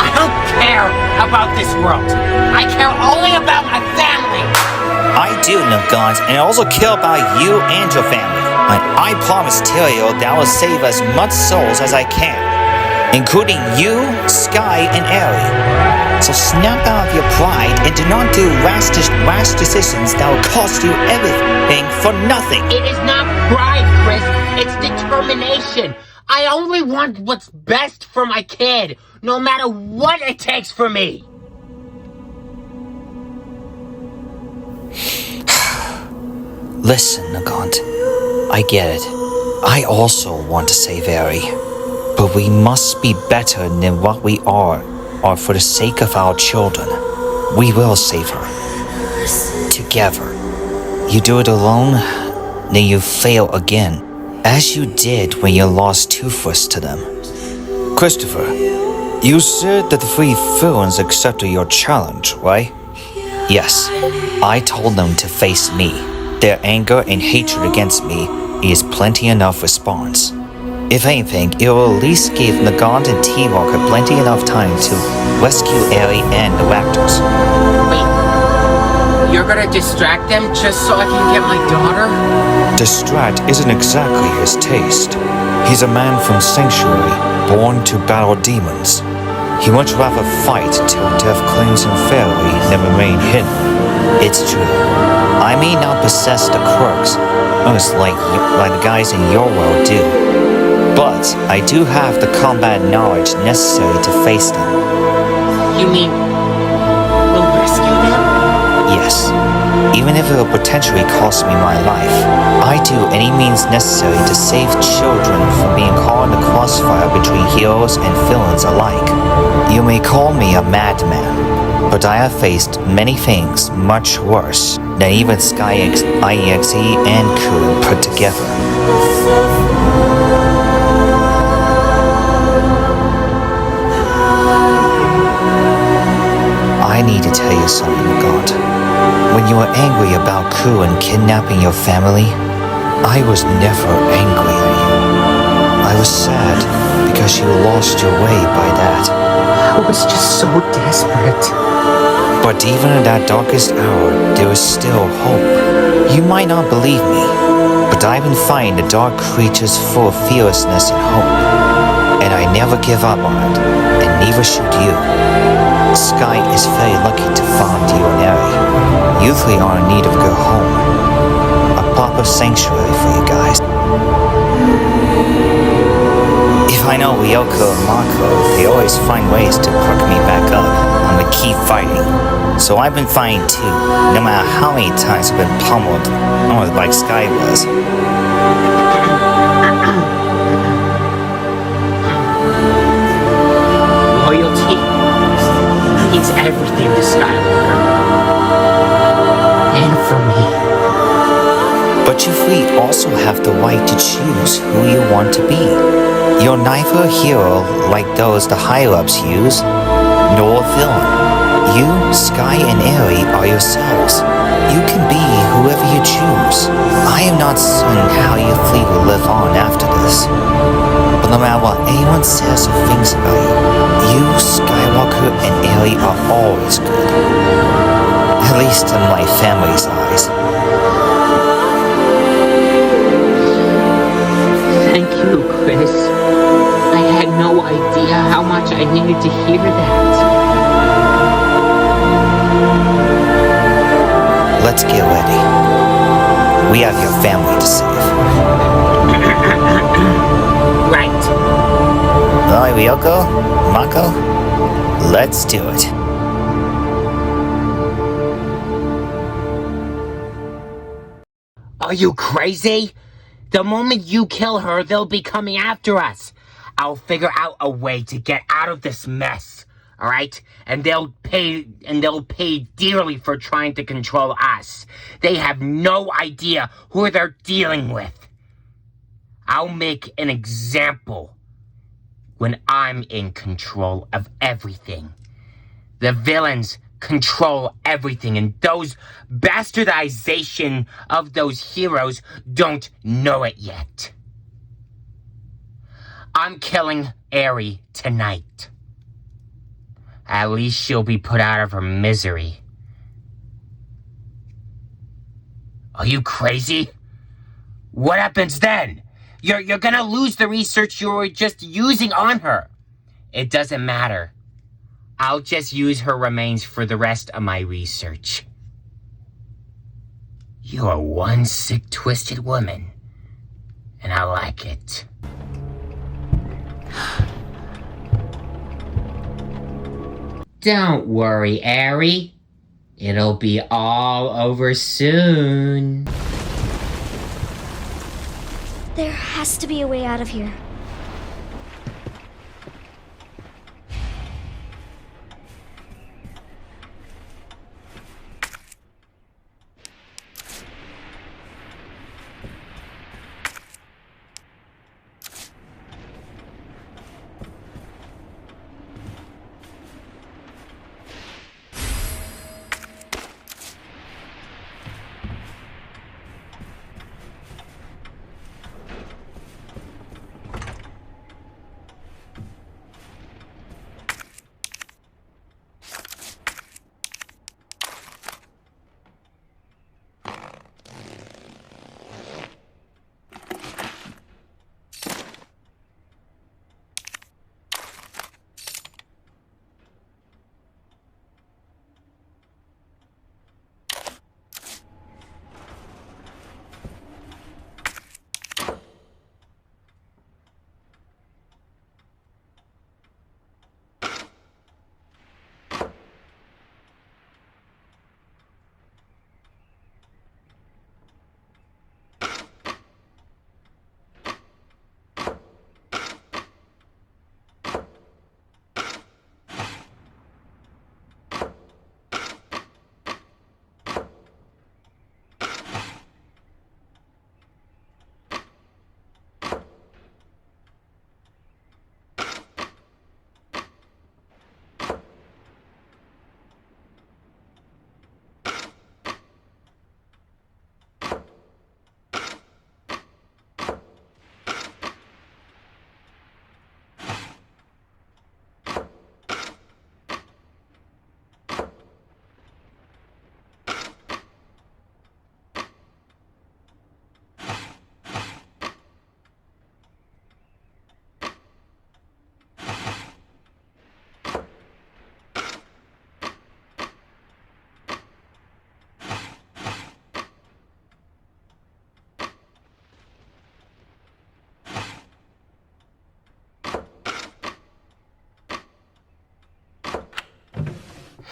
I don't care about this world. I care only about my family. I do, Nagant, and I also care about you and your family. I promise Tyrael that I will save as much souls as I can, including you, Sky, and Eri. So snap out of your pride and do not do rash decisions that will cost you everything for nothing. It is not pride, Chris. It's determination. I only want what's best for my kid, no matter what it takes for me. Listen, Nagant. I get it. I also want to save Eri. But we must be better than what we are, or for the sake of our children. We will save her. Together. You do it alone, then you fail again. As you did when you lost Toothless to them. Christopher, you said that the three villains accepted your challenge, right? Yes, I told them to face me. Their anger and hatred against me is plenty enough response. If anything, it will at least give Nagant and T-Walker plenty enough time to rescue Eri and the Raptors. Wait, you're gonna distract them just so I can get my daughter? Distract isn't exactly his taste. He's a man from Sanctuary, born to battle demons. He much rather fight till death claims him fairly than remain hidden. It's true. I may not possess the quirks, most like the guys in your world do. But I do have the combat knowledge necessary to face them. You mean we'll rescue them? Yes. Even if it will potentially cost me my life, I do any means necessary to save children from being caught in the crossfire between heroes and villains alike. You may call me a madman, but I have faced many things much worse than even IEXE and Kun put together. I need to tell you something, God. When you were angry about Kun kidnapping your family, I was never angry at you. I was sad because you lost your way by that. I was just so desperate. But even in that darkest hour, there is still hope. You might not believe me, but I've been fighting the dark creatures full of fearlessness and hope. And I never give up on it, and neither should you. Sky is very lucky to find you and Eri. You three are in need of a good home. A proper sanctuary for you guys. If I know Ryoko and Mako, they always find ways to perk me back up. I'm gonna keep fighting. So I've been fighting too, no matter how many times I've been pummeled, almost like Sky was. Loyalty means everything to Skywalker. And for me. But you three also have the right to choose who you want to be. You're neither a hero like those the higher-ups use, nor a villain. You, Sky, and Eri are yourselves. You can be whoever you choose. I am not certain how you three will live on after this. But no matter what anyone says or thinks about you, Skywalker, and Eri are always good. At least in my family's eyes. Thank you, Chris. I had no idea how much I needed to hear that. Let's get ready. We have your family to save. Right. Alright, Ryoko, Mako, let's do it. Are you crazy? The moment you kill her, they'll be coming after us. I'll figure out a way to get out of this mess. All right? And they'll pay dearly for trying to control us. They have no idea who they're dealing with. I'll make an example when I'm in control of everything. The villains control everything, and those bastardization of those heroes don't know it yet. I'm killing Eri tonight. At least she'll be put out of her misery. Are you crazy? What happens then? You're gonna lose the research you were just using on her. It doesn't matter. I'll just use her remains for the rest of my research. You're one sick, twisted woman, and I like it. Don't worry, Eri. It'll be all over soon. There has to be a way out of here.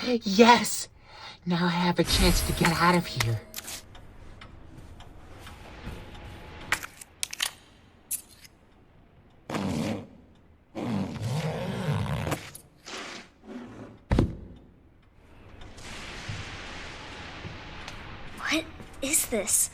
Yes! Now I have a chance to get out of here. What is this?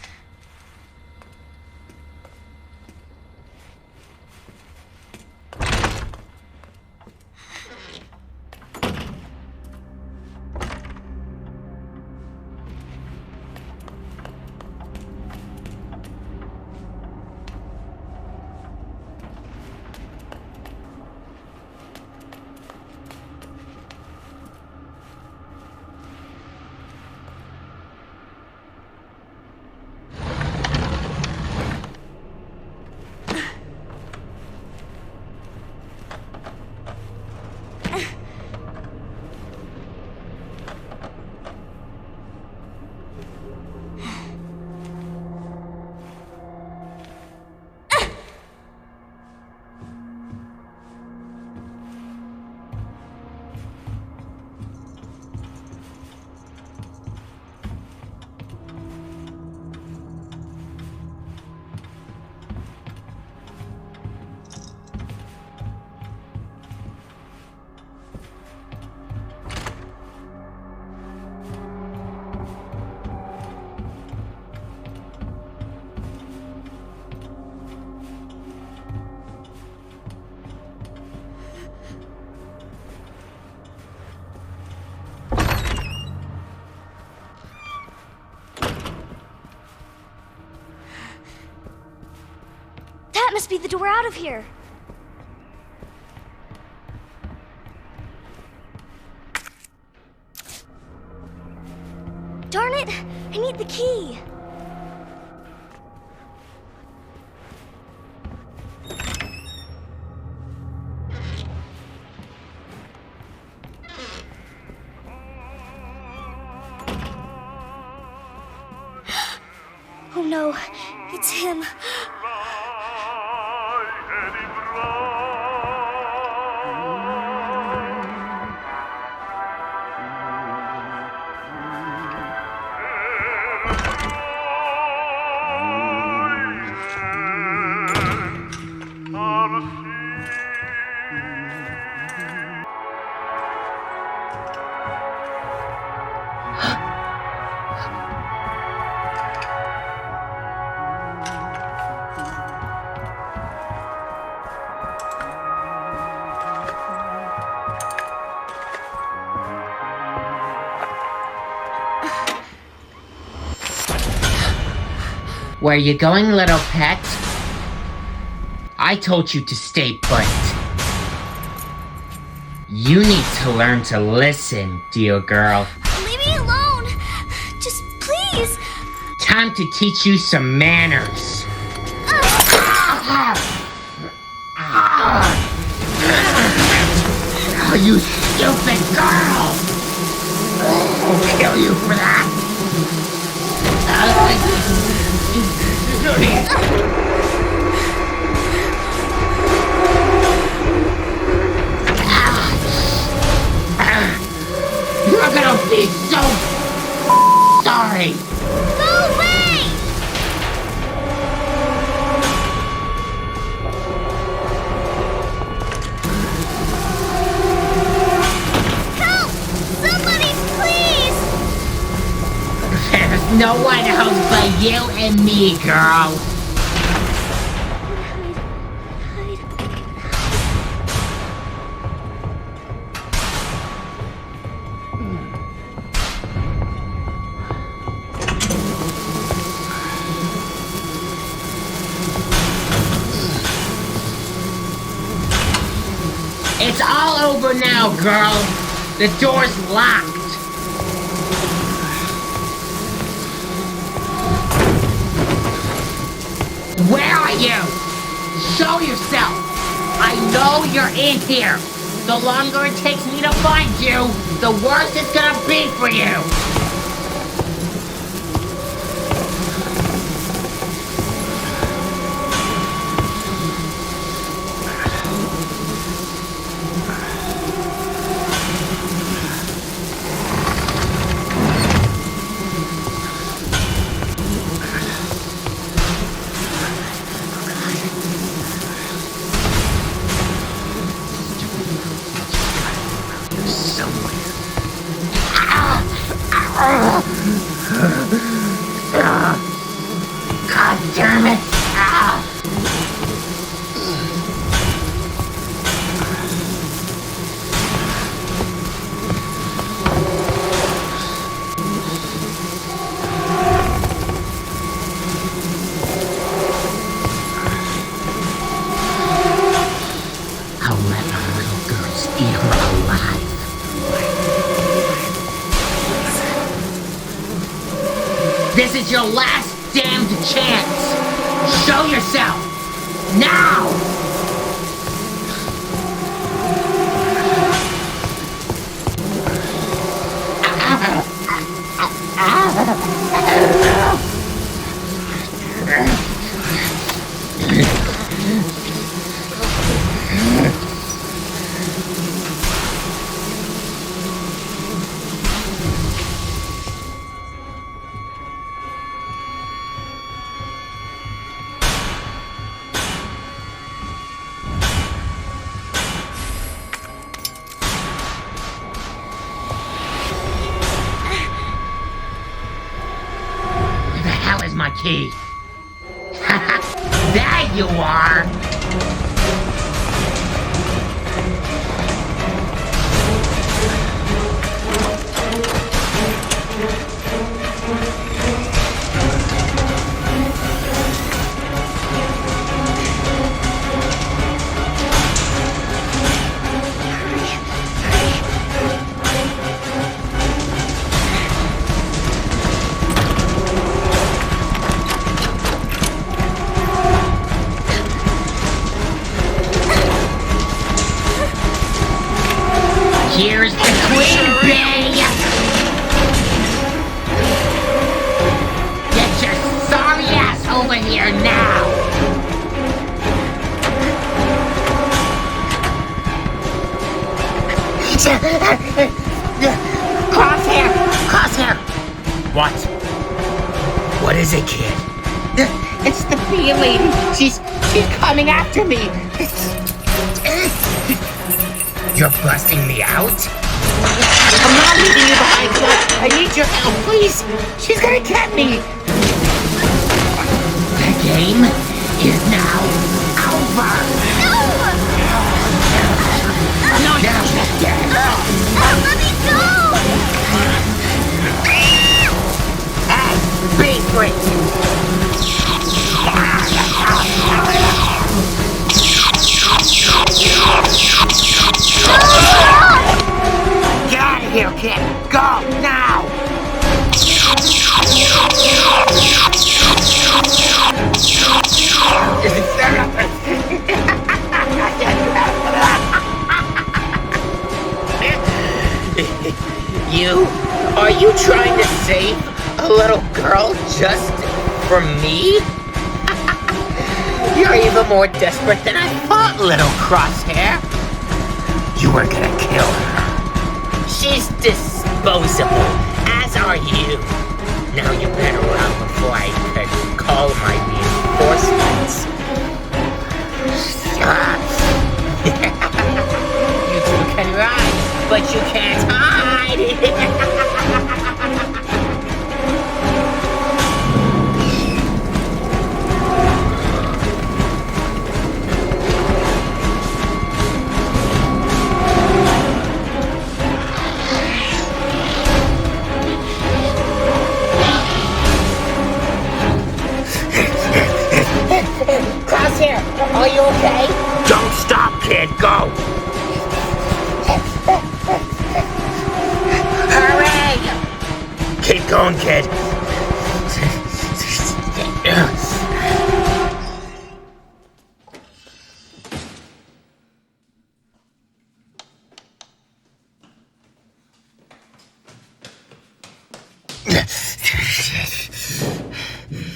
That must be the door out of here. Darn it! I need the key. Oh no, it's him. Where you going, little pet? I told you to stay put. You need to learn to listen, dear girl. Leave me alone! Just please! Time to teach you some manners. Oh, you stupid girl! I'll kill you for that. You're gonna be so sorry. Go away! Help! Somebody, please! There's no one else but you and me, girl. It's all over now, girl. The door's locked. Where are you? Show yourself. I know you're in here. The longer it takes me to find you, the worse it's gonna be for you. God damn it! Ah. I'll let our little girls eat her alive. This is your last damned chance! Show yourself! Now! My key. There you are! Here's the queen bee! Get your sorry ass over here now! Crosshair! Crosshair! What? What is it, kid? It's the bee lady! She's coming after me! You're busting me out? I'm not leaving you behind, Clark. I need your help, please. She's gonna get me. The game is now over. No! Now she's dead. Let me go! Hey, bee freak! Get out of here, kid! Go, now! Are you trying to save a little girl just for me? You're even more desperate than I thought, little Crosshair. You were gonna kill her. She's disposable, as are you. Now you better run before I could call my reinforcements. You two can run, but you can't hide. Crosshair, are you okay? Don't stop, kid. Go. Hurry! Keep going, kid.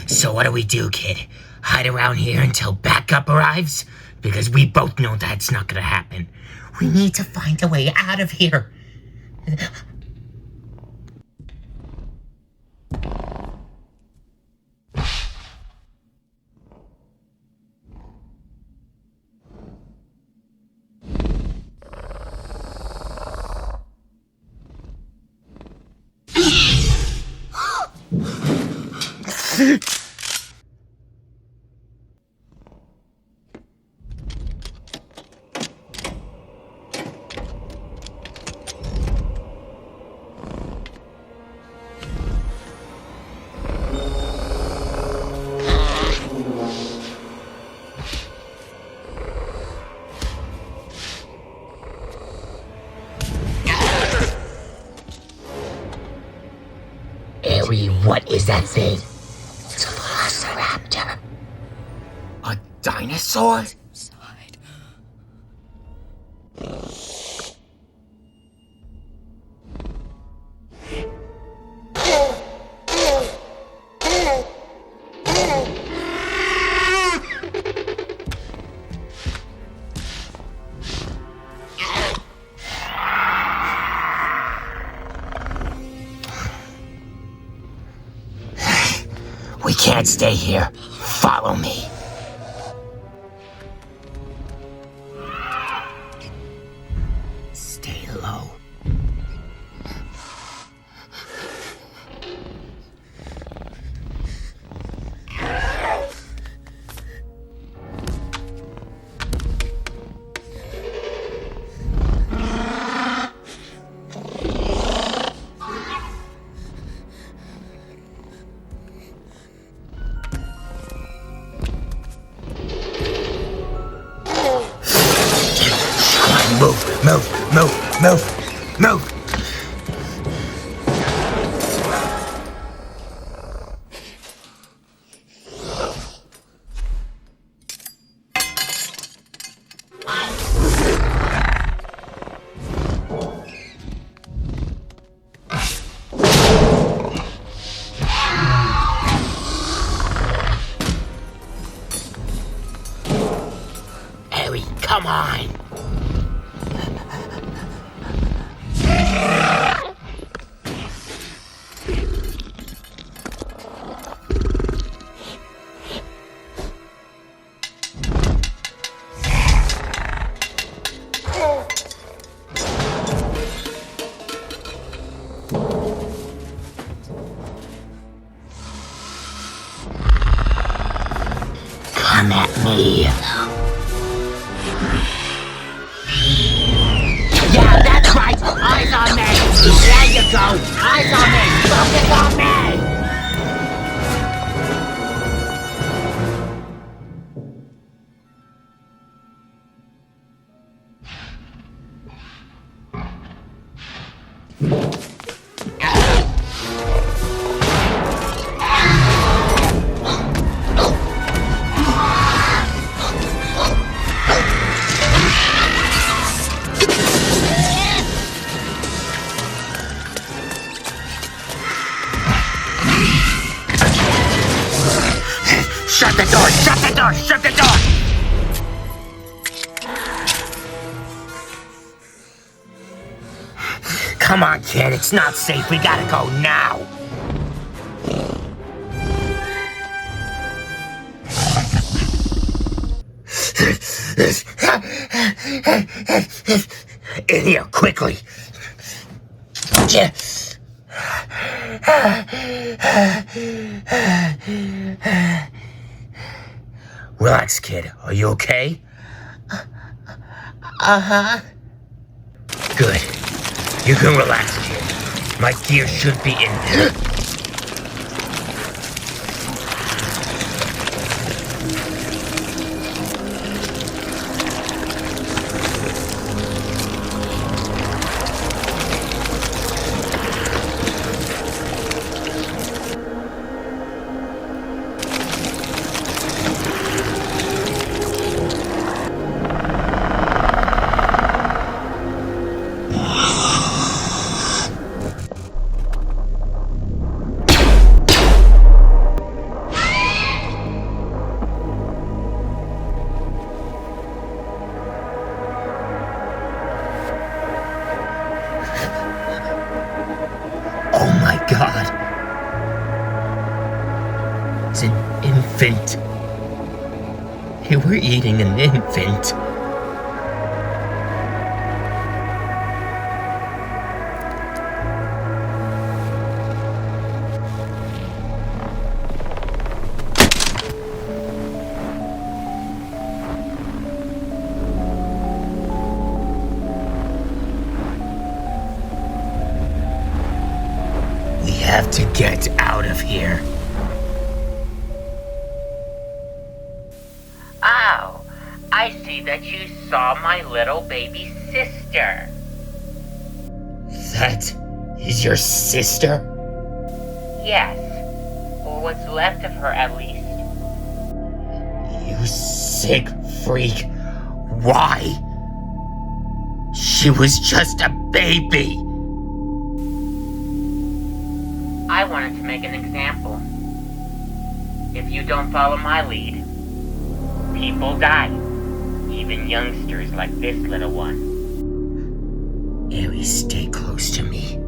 So what do we do, kid? Hide around here until backup arrives? Because we both know that's not gonna happen. We need to find a way out of here. Harry, what is that thing? It's a velociraptor. A dinosaur? We can't stay here. Follow me. Stay low. Move! Harry, come on! Come at me. Yeah, that's right! Eyes on me! There you go! Eyes on me! Focus on me! Shut the door! Shut the door! Shut the door! Come on, kid. It's not safe. We gotta go now. In here, quickly. Relax, kid. Are you okay? Uh-huh. Good. You can relax, kid. My gear should be in... Oh my God. It's an infant. They were eating an infant. have to get out of here. Oh, I see that you saw my little baby sister. That is your sister? Yes, or what's left of her at least. You sick freak. Why? She was just a baby. I wanted to make an example. If you don't follow my lead, people die. Even youngsters like this little one. Aries, stay close to me.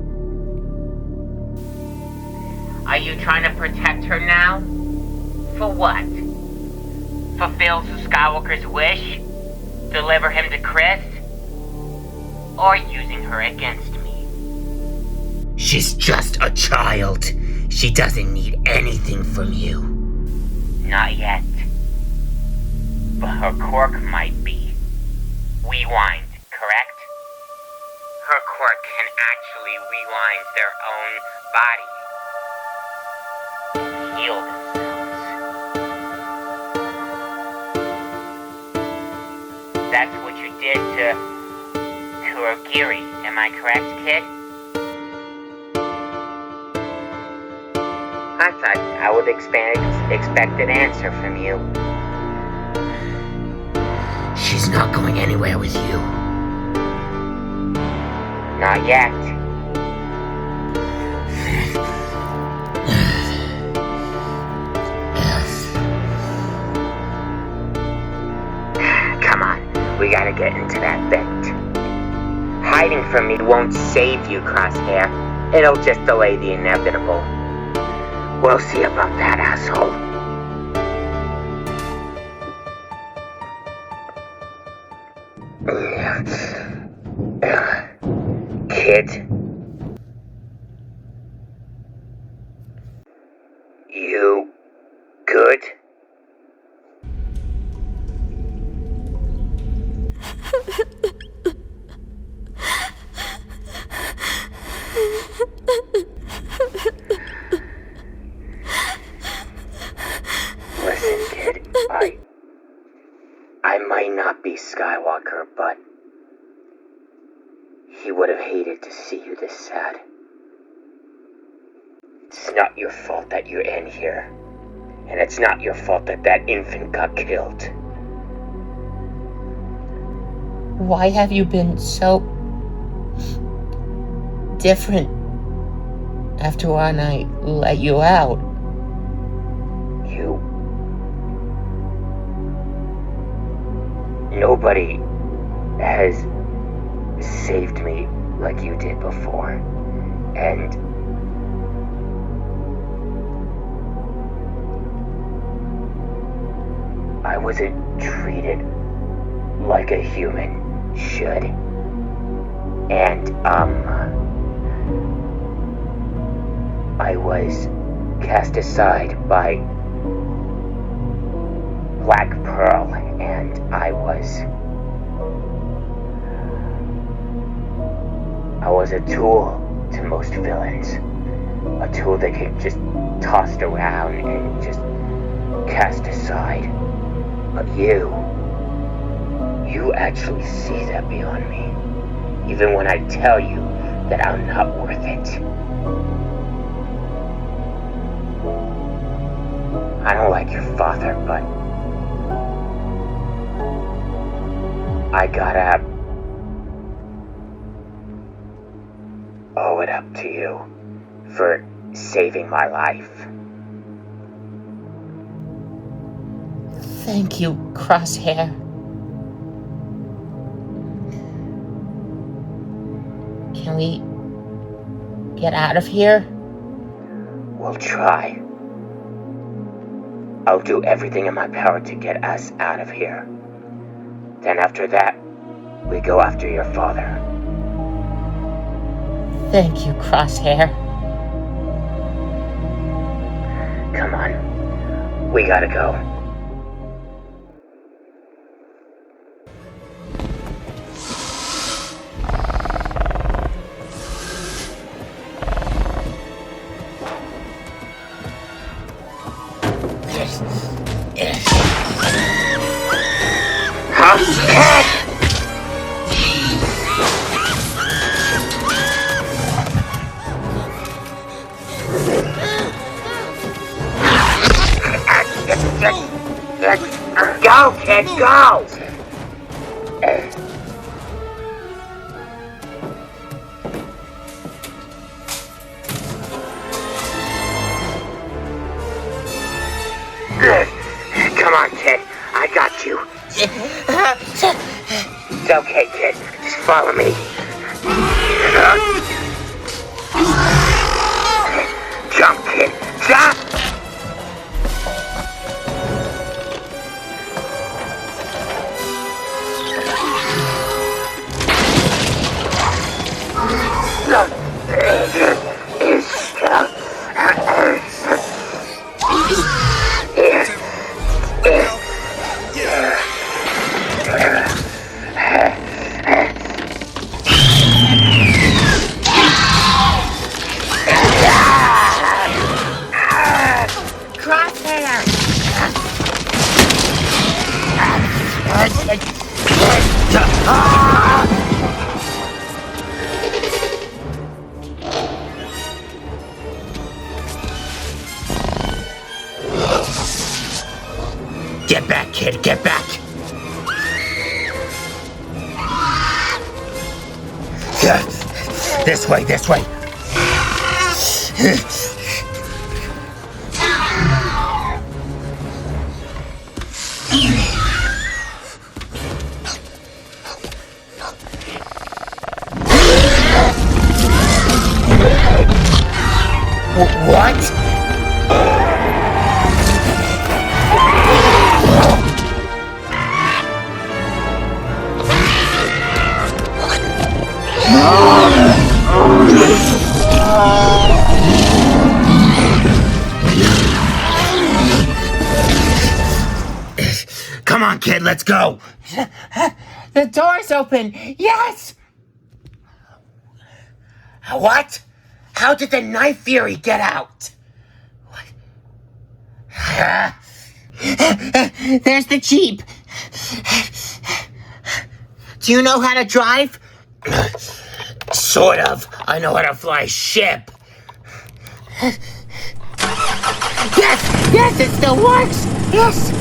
Are you trying to protect her now? For what? Fulfill Skywalker's wish? Deliver him to Chris? Or using her against me? She's just a child. She doesn't need anything from you. Not yet. But her quirk might be. Rewind, correct? Her quirk can actually rewind their own body. Heal themselves. That's what you did to Kurogiri, am I correct, kid? I thought I would expect an answer from you. She's not going anywhere with you. Not yet. Come on, we gotta get into that vent. Hiding from me won't save you, Crosshair. It'll just delay the inevitable. We'll see about that, asshole. Kid. You good? Listen, kid, I might not be Skywalker, but he would have hated to see you this sad. It's not your fault that you're in here. And it's not your fault that that infant got killed. Why have you been so different after when I let you out? Nobody has saved me like you did before. And I wasn't treated like a human should. And, I was cast aside by Black Pearl, and I was a tool to most villains. A tool they could just tossed around and just cast aside. But you actually see that beyond me. Even when I tell you that I'm not worth it. I don't like your father, but I gotta owe it up to you for saving my life. Thank you, Crosshair. Can we get out of here? We'll try. I'll do everything in my power to get us out of here. Then after that, we go after your father. Thank you, Crosshair. Come on. We gotta go. Go, kid, go! Come on, kid. I got you. It's okay, kid. Just follow me. Jump, kid. Jump! Get back, kid, get back! This way, this way! What? Come on, kid, let's go! The door's open! Yes! What? How did the Knife Fury get out? What? There's the Jeep! Do you know how to drive? Sort of. I know how to fly a ship. Yes! Yes, it still works! Yes!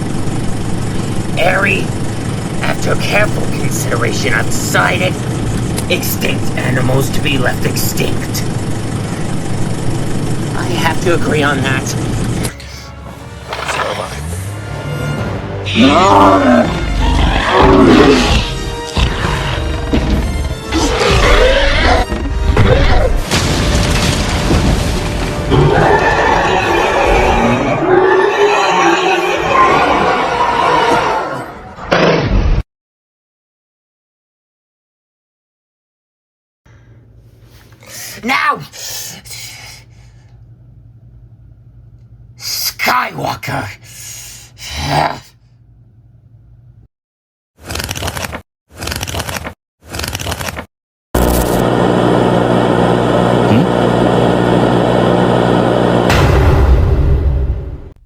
Airy, after careful consideration, I've decided extinct animals to be left extinct. I have to agree on that. Now! Skywalker!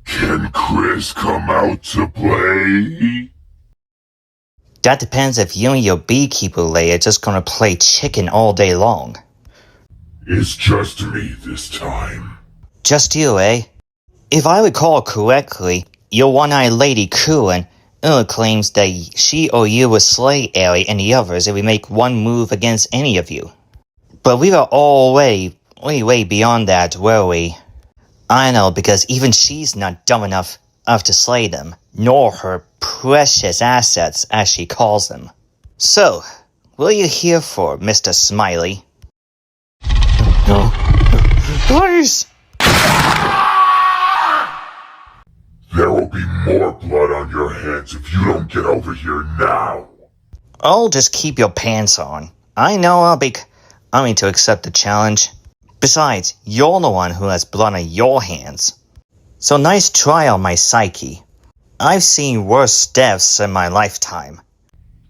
Can Chris come out to play? That depends if you and your beekeeper lay are just gonna play chicken all day long. It's just me this time. Just you, eh? If I recall correctly, your one-eyed lady Kuren claims that she or you will slay Airy and the others if we make one move against any of you. But we were all way beyond that, were we? I know, because even she's not dumb enough to slay them, nor her precious assets, as she calls them. So, what are you here for, Mr. Smiley? No. Please! There will be more blood on your hands if you don't get over here now. Oh, just keep your pants on. I know I'm willing to accept the challenge. Besides, you're the one who has blood on your hands. So nice try on my psyche. I've seen worse deaths in my lifetime.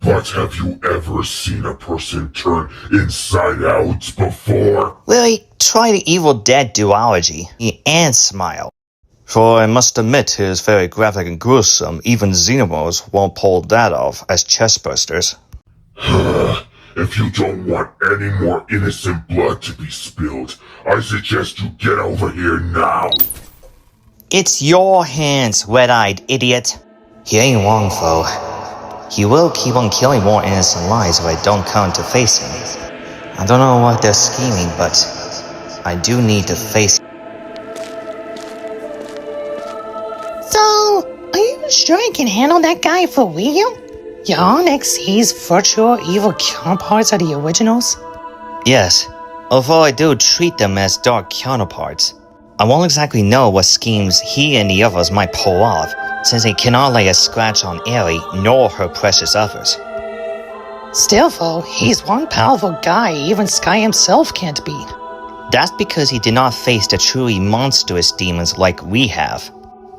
But have you ever seen a person turn inside out before? Really, try the Evil Dead duology and smile. For I must admit it is very graphic and gruesome. Even xenomorphs won't pull that off as chestbursters. If you don't want any more innocent blood to be spilled, I suggest you get over here now. It's your hands, red-eyed idiot. He ain't wrong, though. He will keep on killing more innocent lives if I don't come to face him. I don't know what they're scheming, but I do need to face him. So, are you sure you can handle that guy for real? Your NXT's virtual evil counterparts are the originals? Yes, although I do treat them as dark counterparts. I won't exactly know what schemes he and the others might pull off, since they cannot lay a scratch on Ellie nor her precious others. Still though, he's one powerful guy even Sky himself can't beat. That's because he did not face the truly monstrous demons like we have.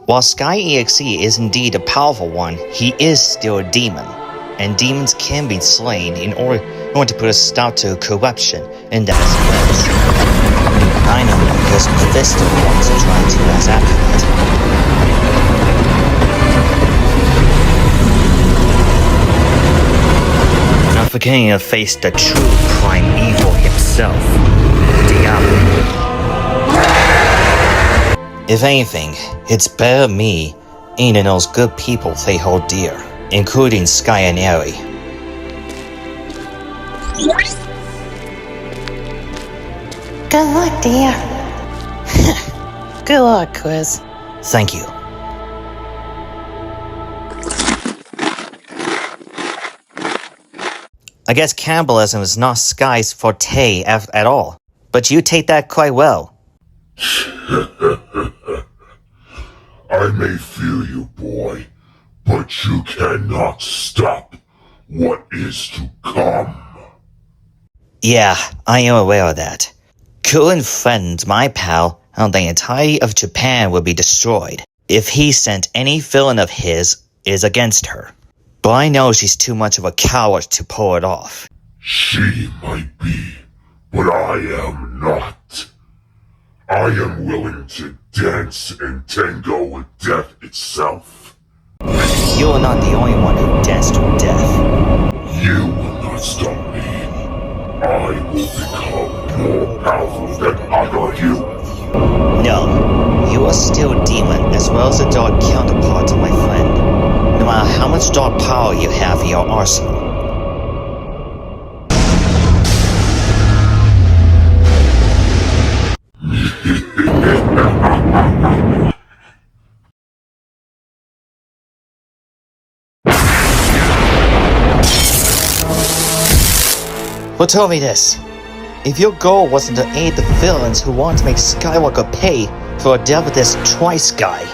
While Sky EXE is indeed a powerful one, he is still a demon, and demons can be slain in order to put a stop to corruption in that sense. I know because Mephisto wants to try to as after that. Not forgetting to face the true prime evil himself, Diablo. If anything, it's better me ain't than those good people they hold dear, including Sky and Ellie. Good luck, dear. Good luck, Chris. Thank you. I guess cannibalism is not Sky's forte at all, but you take that quite well. I may fear you, boy, but you cannot stop what is to come. Yeah, I am aware of that. Couldn't threaten my pal, and the entirety of Japan would be destroyed if he sent any villain of his is against her. But I know she's too much of a coward to pull it off. She might be, but I am not. I am willing to dance and tango with death itself. You are not the only one who danced with death. You will not stop me. I will become more powerful than either you. No, you are still a demon as well as a dark counterpart of my friend. No matter how much dark power you have in your arsenal. Who told me this? If your goal wasn't to aid the villains who want to make Skywalker pay for the death of this twice guy,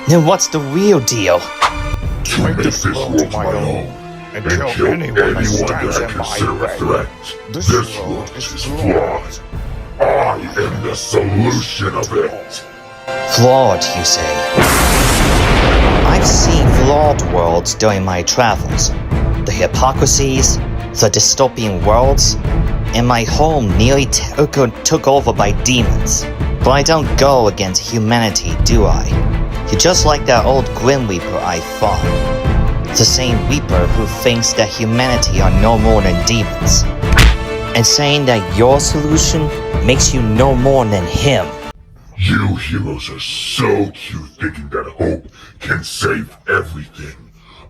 then what's the real deal? To make this world my own, and kill anyone that consider a threat. This world is flawed. I am the solution of it. Flawed, you say? I've seen flawed worlds during my travels. The hypocrisies, the dystopian worlds, and my home nearly took over by demons. But I don't go against humanity, do I? You're just like that old Grim Reaper I fought. The same Reaper who thinks that humanity are no more than demons. And saying that your solution makes you no more than him. You heroes are so cute thinking that hope can save everything.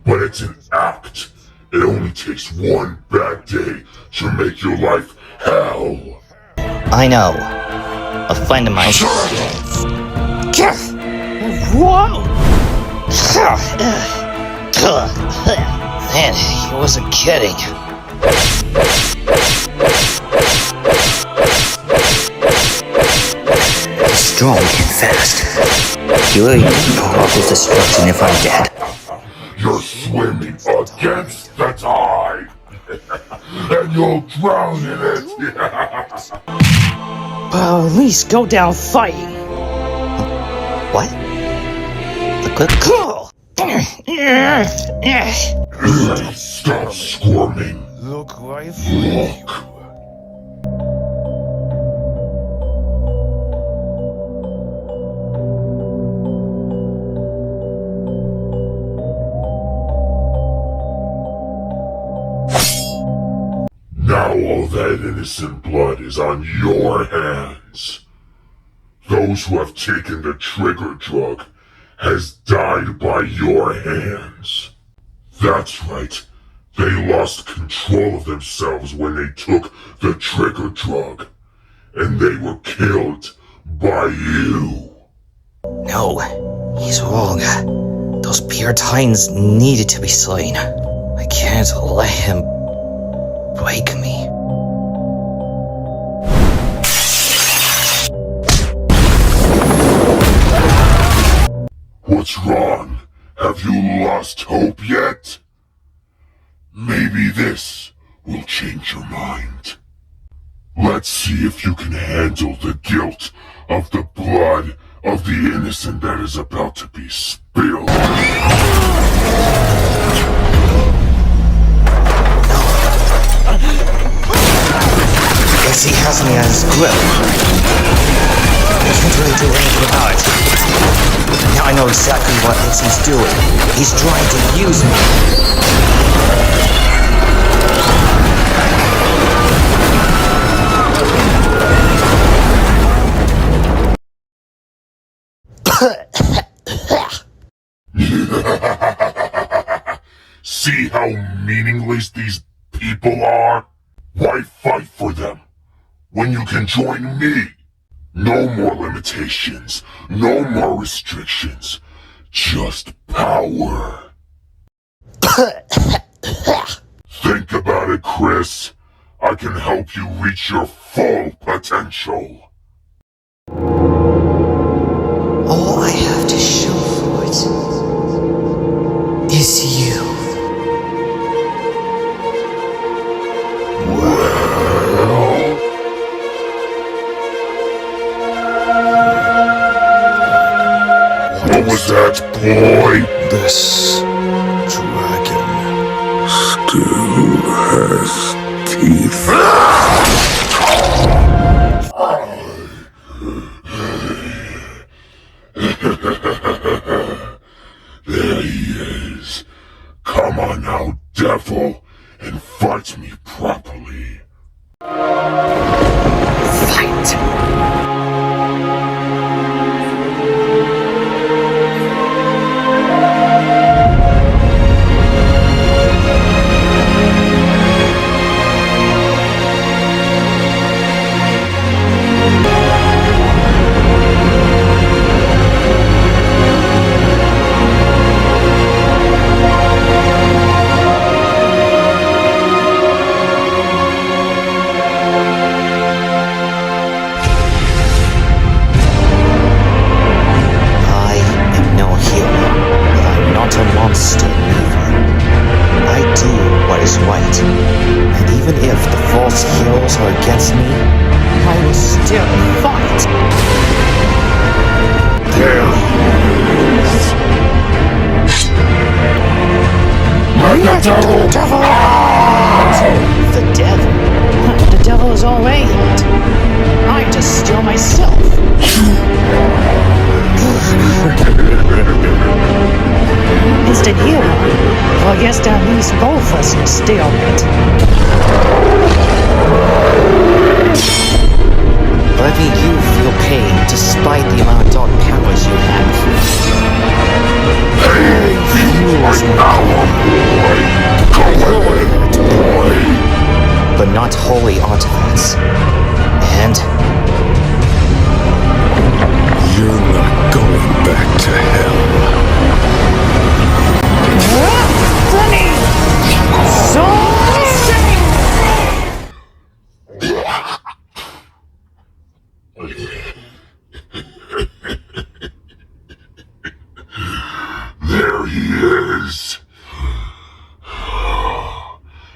But it's an act. It only takes one bad day to make your life hell. I know. A friend of mine. Whoa! Man, he wasn't kidding. Strong and fast. You really can pull off this destruction if I'm dead. You're swimming against the tide. And you'll drown in it. Well, at least go down fighting. What? The good girl. Stop squirming. Look right Look. that innocent blood is on your hands. Those who have taken the trigger drug has died by your hands. That's right. They lost control of themselves when they took the trigger drug. And they were killed by you. No, he's wrong. Those pure titans needed to be slain. I can't let him break me. What's wrong? Have you lost hope yet? Maybe this will change your mind. Let's see if you can handle the guilt of the blood of the innocent that is about to be spilled. Guess he has me at his grip. I can't really do anything about it. Now I know exactly what he's doing. He's trying to use me. See how meaningless these people are? Why fight for them when you can join me? No more limitations, no more restrictions, just power. Think about it, Chris. I can help you reach your full potential. All I have to show for it is you. What was that, boy? This dragon Still has teeth. There he is. Come on now, devil, and fight me properly. Fight! Monster neither. I do what is right, and even if the false heroes are against me, I will still fight. There he is. Let the devil out! The devil? The devil is already out. I just steal myself. Instant hero. Well, I guess that means both of us in a stalemate. Letting you feel pain despite the amount of dark powers you have. Pain fuels power, boy. Go ahead, boy. But not holy artifacts. And You're not going back to hell. Funny! So There he is.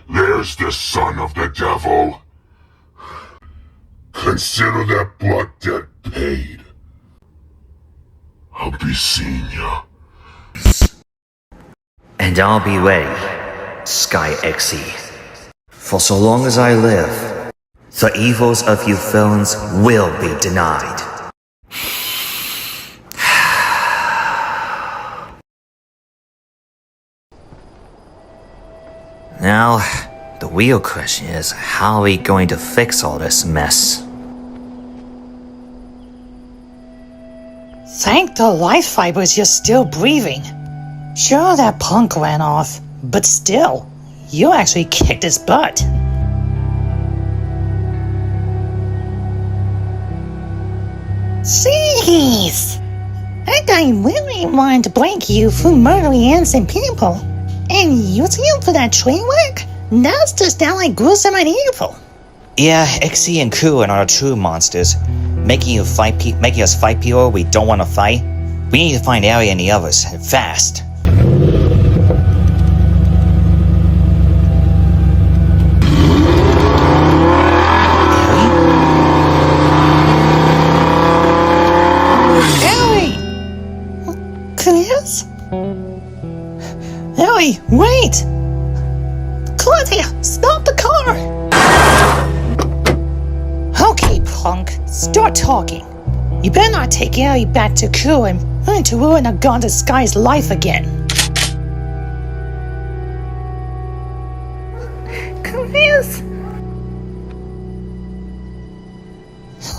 There's the son of the devil. Consider that blood debt paid. I'll be seeing ya. And I'll be ready, Sky Xe. For so long as I live, the evils of you villains will be denied. Now, The real question is, how are we going to fix all this mess? Thank the life fibers you're still breathing. Sure, that punk ran off, but still, you actually kicked his butt. Jeez! That guy really wanted to break you for murdering innocent people. And using him for that train wreck? That's just downright gruesome and evil. Yeah, Ixie and Kuin are true monsters, making us fight people we don't want to fight. We need to find Ellie and the others, and fast. Ellie! Chris? Ellie, wait! Claudia, stop the car! Okay, punk, start talking. You better not take Ellie back to Kuin and to ruin Naganda's Sky's life again. Chris?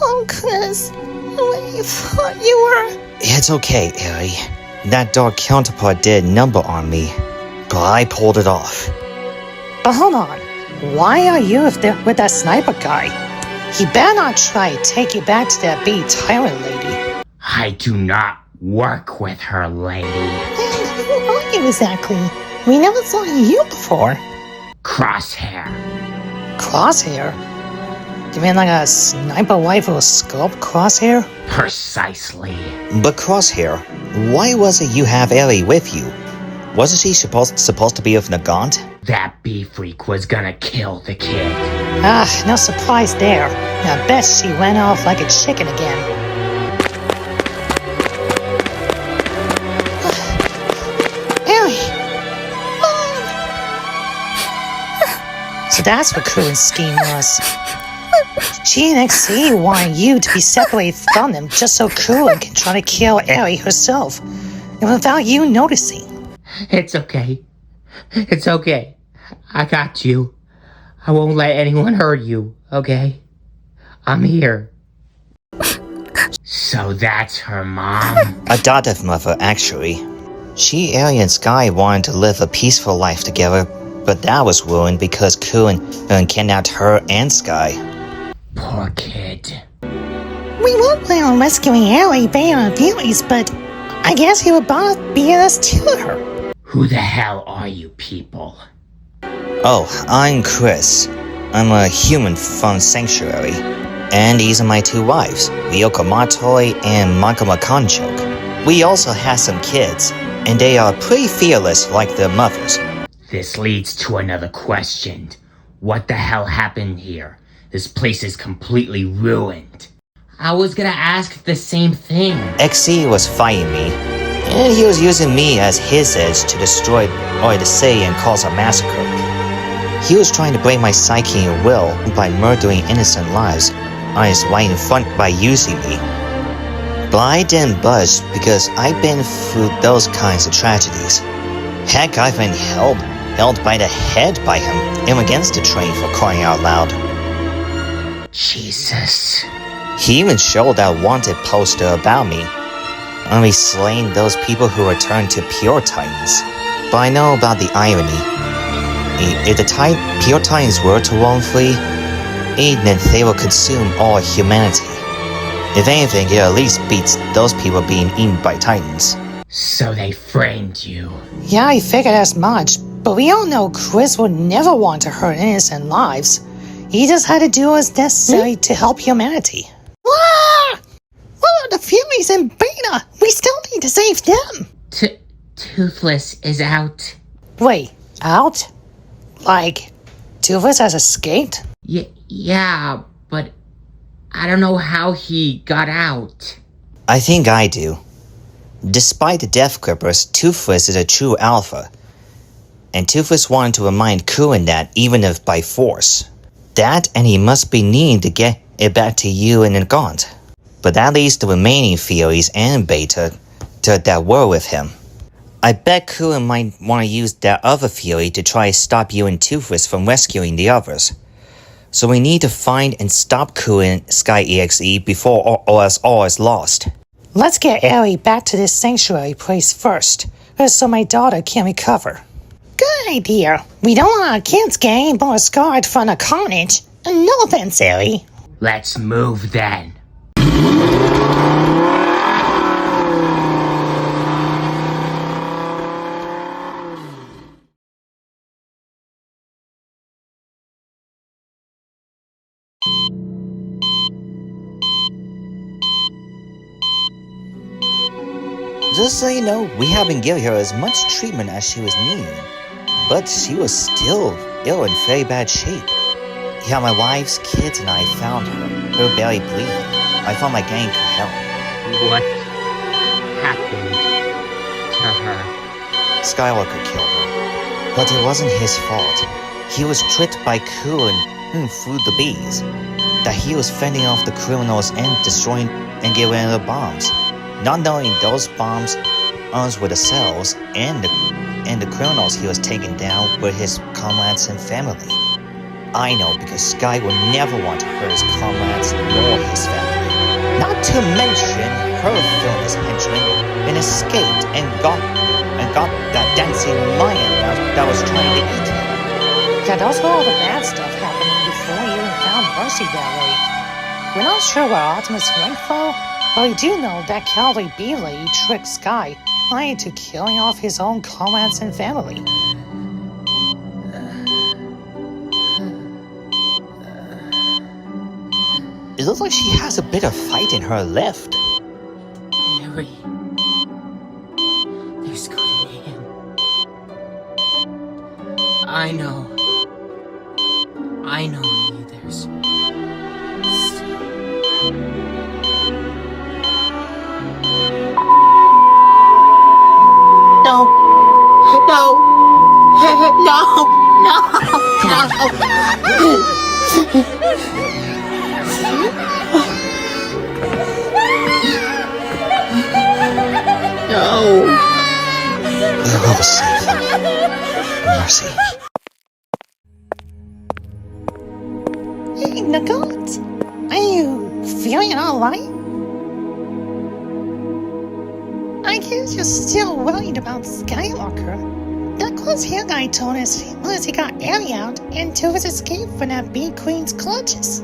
Oh, Chris, I thought you were... It's okay, Ellie. That dark counterpart did a number on me, but I pulled it off. But hold on, why are you with that sniper guy? He better not try to take you back to that big tyrant lady. I do not work with her, lady. And who are you exactly? We never saw you before. Crosshair. Crosshair? You mean like a sniper rifle scope crosshair? Precisely. But Crosshair, why was it you have Ellie with you? Wasn't she supposed to be with Nagant? That bee-freak was gonna kill the kid. Ah, no surprise there. I bet she went off like a chicken again. Ellie! So that's what Kuin's scheme was. She and XC wanted you to be separated from them just so Kuin can try to kill Ellie herself, and without you noticing. It's okay. It's okay. I got you. I won't let anyone hurt you, okay? I'm here. So that's her mom? Adoptive mother, actually. She, Ellie, and Sky wanted to live a peaceful life together, but that was ruined because Kuin kidnapped her and Sky. Poor kid. We won't plan on rescuing Ellie based on abilities, but I guess you would both beat us to her. Who the hell are you people? Oh, I'm Chris. I'm a human from Sanctuary. And these are my two wives, Ryoko Matoi and Makama Kanchok. We also have some kids, and they are pretty fearless like their mothers. This leads to another question. What the hell happened here? This place is completely ruined. I was gonna ask the same thing. XC was fighting me, and he was using me as his edge to destroy Oi the City and cause a massacre. He was trying to break my psyche and will by murdering innocent lives on his right in front by using me. But I didn't budge because I've been through those kinds of tragedies. Heck, I've been held by the head by him and against the train for crying out loud. Jesus. He even showed that wanted poster about me, only slaying those people who returned to Pure Titans. But I know about the irony. If the Pure Titans were to roam free, then they will consume all humanity. If anything, it at least beats those people being eaten by Titans. So they framed you. Yeah, I figured as much, but we all know Chris would never want to hurt innocent lives. He just had to do what's necessary to help humanity. Ah! What are the Furies in Beta? We still need to save them! Toothless is out. Wait, out? Like, Toothless has escaped? Yeah, but I don't know how he got out. I think I do. Despite the Death Grippers, Toothless is a true alpha. And Toothless wanted to remind Kuin that even if by force. That, and he must be needing to get it back to you and Nagant. But that leaves the remaining Furies and Beta that were with him. I bet Kuin might want to use that other fury to try to stop you and Toothless from rescuing the others. So we need to find and stop Kuin Sky EXE before all is lost. Let's get Ellie back to this sanctuary place first, so my daughter can recover. Good idea. We don't want our kids getting more scarred from the carnage. No offense, Ellie. Let's move then. Just so you know, we haven't given her as much treatment as she was needing, but she was still ill in very bad shape. Yeah, my wife's kids and I found her barely breathing. I thought my gang could help. What happened to her? Skywalker killed her, but it wasn't his fault. He was tricked by Kuin through the bees, that he was fending off the criminals and destroying and getting rid of the bombs. Not knowing those bombs were the cells and the criminals he was taking down were his comrades and family. I know because Sky would never want to hurt his comrades nor his family. Not to mention her villainous henchman and escaped and got that dancing lion that was trying to eat him. Yeah, those were all the bad stuff happening before we even found Mercy that way. We're not sure where Optimus went for, but we do know that Cowboy B-Lady tricked Sky into killing off his own comrades and family. It looks like she has a bit of fight in her left. Harry, there's good in him. I know there's... We're all safe. Mercy. Hey, Nagant! Are you feeling alright? I guess you're still worried about Skywalker. That crosshair guy told us he got Ellie out and Toothless escaped from that Bee Queen's clutches.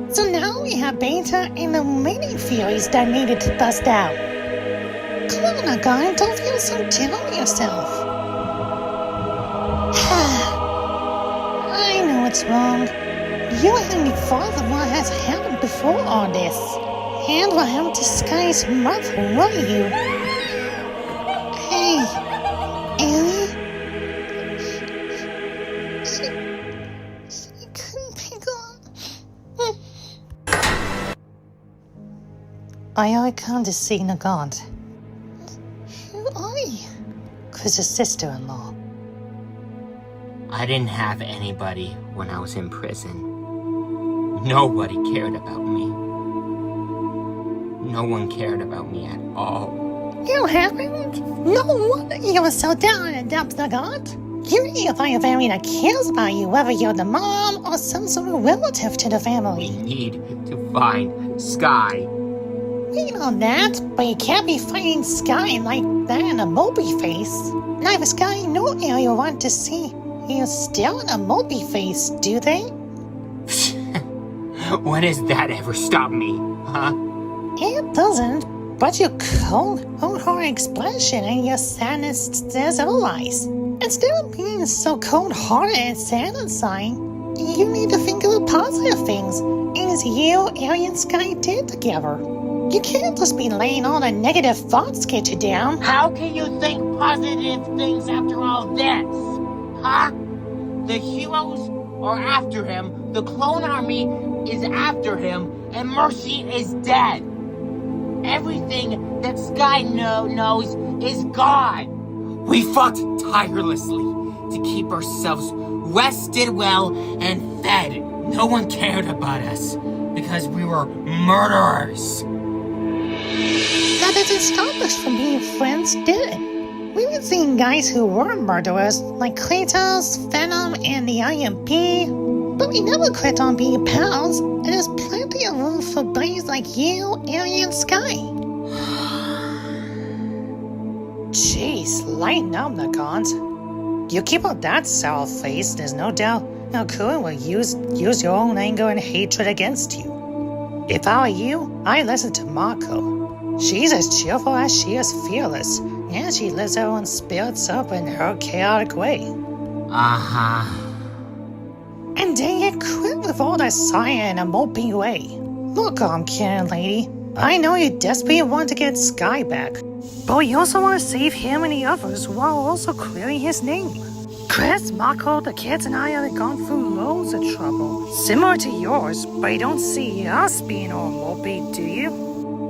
So now we have Beta and the remaining Furies that needed to bust out. Come on, Nagant, don't feel so down on yourself. I know it's wrong. You and me father what has happened before all this. And what happened to Sky's mother, were you? Hey, Ellie? She couldn't pick on. I come to see Nagant. Who are you? Chris's sister-in-law. I didn't have anybody when I was in prison. Nobody cared about me. No one cared about me at all. You haven't? No wonder you were so down in the depths, Nagant. You need to find a family that cares about you, whether you're the mom or some sort of relative to the family. We need to find Sky. We know that, but you can't be fighting Sky like that in a mopey face. Neither Sky nor Ariel want to see you still in a mopey face, do they? When does that ever stop me, huh? It doesn't, but your cold, hard expression and your sadness says otherwise. Instead of being so cold-hearted and sad inside, you need to think of the positive things as you, Ariel, and Sky did together. You can't just be laying all the negative thoughts get you down. How can you think positive things after all this? Huh? The heroes are after him, the clone army is after him, and Mercy is dead. Everything that Sky knows is gone. We fought tirelessly to keep ourselves rested well and fed. No one cared about us because we were murderers. That doesn't stop us from being friends, did it? We've been seeing guys who were murderers, like Kratos, Venom, and the IMP, but we never quit on being pals, and there's plenty of room for buddies like you, Ari, and Sky. Jeez, lighten up, Nagant. You keep up that sour face, there's no doubt Kuin will use your own anger and hatred against you. If I were you, I'd listen to Mako. She's as cheerful as she is fearless, and she lifts her own spirits up in her chaotic way. And dang it, quit with all that sighing in a moping way. Look, kidding, lady. I know you desperately want to get Sky back, but you also want to save him and the others while also clearing his name. Chris, Mako, the kids, and I have gone through loads of trouble, similar to yours, but you don't see us being all mopey, do you?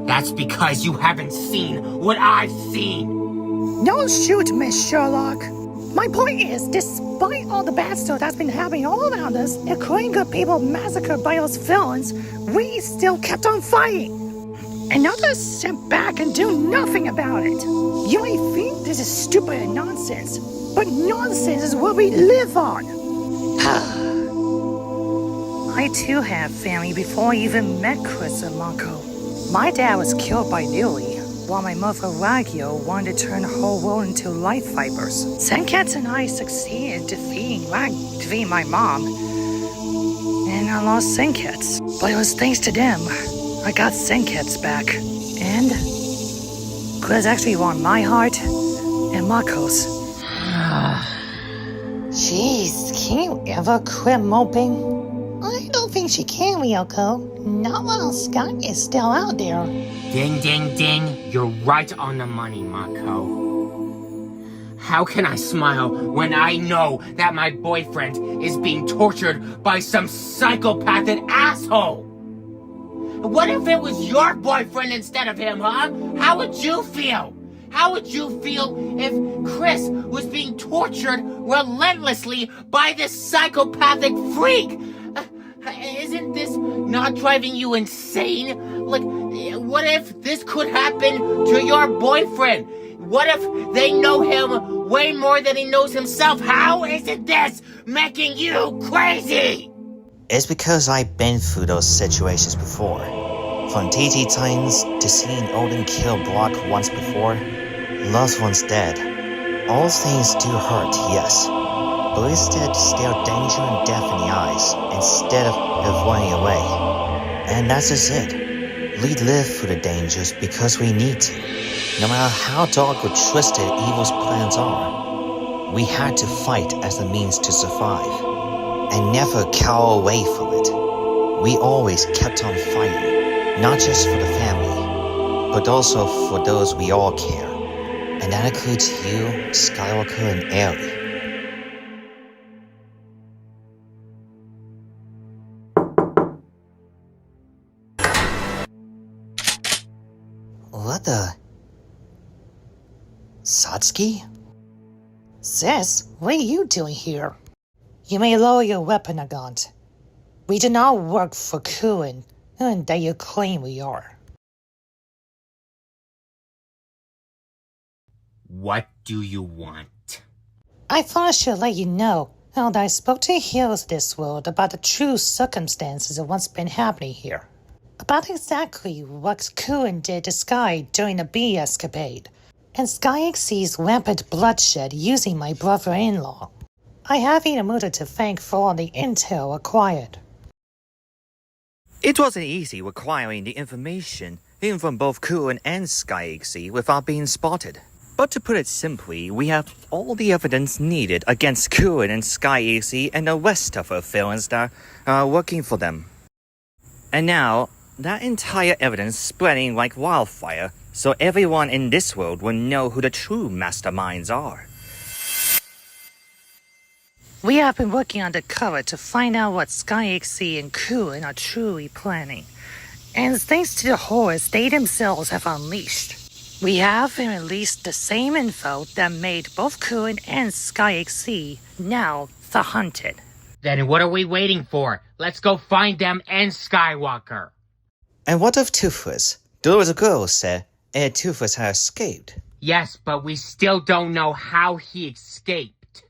That's because you haven't seen what I've seen. Don't shoot, Miss Sherlock. My point is, despite all the bad stuff that's been happening all around us, including good people massacred by those villains, we still kept on fighting. And others sit back and do nothing about it. You may think this is stupid and nonsense, but nonsense is what we live on. I too have family before I even met Chris and Mako. My dad was killed by Lily, while my mother Ragyo wanted to turn the whole world into life fibers. Senketsu and I succeeded in defeating my mom, and I lost Senketsu. But it was thanks to them I got Senketsu back, and Chris actually won my heart and Mako's. Jeez, can you ever quit moping? I don't think she can, Ryoko. Not while Sky is still out there. Ding, ding, ding. You're right on the money, Mako. How can I smile when I know that my boyfriend is being tortured by some psychopathic asshole? What if it was your boyfriend instead of him, huh? How would you feel? How would you feel if Chris was being tortured relentlessly by this psychopathic freak? Isn't this not driving you insane? Like, what if this could happen to your boyfriend? What if they know him way more than he knows himself? How isn't this making you crazy? It's because I've been through those situations before. From TT Titans to seeing Odin kill Brock once before, loved ones dead. All things do hurt, yes, but instead stare danger and death in the eyes instead of running away. And that's just it. We live through the dangers because we need to. No matter how dark or twisted evil's plans are, we had to fight as a means to survive. And never cower away from it. We always kept on fighting, not just for the family, but also for those we all care. And that includes you, Skywalker, and Aerie. What the? Satsuki? Sis, what are you doing here? You may lower your weapon, Nagant. We do not work for Kuin, and that you claim we are. What do you want? I thought I should let you know that I spoke to heroes of this world about the true circumstances of what's been happening here. About exactly what Kuin did to Sky during the bee escapade, and Sky Xyz's rampant bloodshed using my brother-in-law. I have Inamuto to thank for all the intel acquired. It wasn't easy acquiring the information, even from both Kuin and Sky Xyz, without being spotted. But to put it simply, we have all the evidence needed against Kuin and Sky Xyz and the rest of our villains that are working for them. And now, that entire evidence spreading like wildfire, so everyone in this world will know who the true masterminds are. We have been working undercover to find out what Sky Xyz and Kuin are truly planning. And thanks to the horrors they themselves have unleashed, we have released the same info that made both Kuin and Sky Xyz now the hunted. Then what are we waiting for? Let's go find them and Skywalker. And what of Toothless? The little girl said Toothless had escaped. Yes, but we still don't know how he escaped.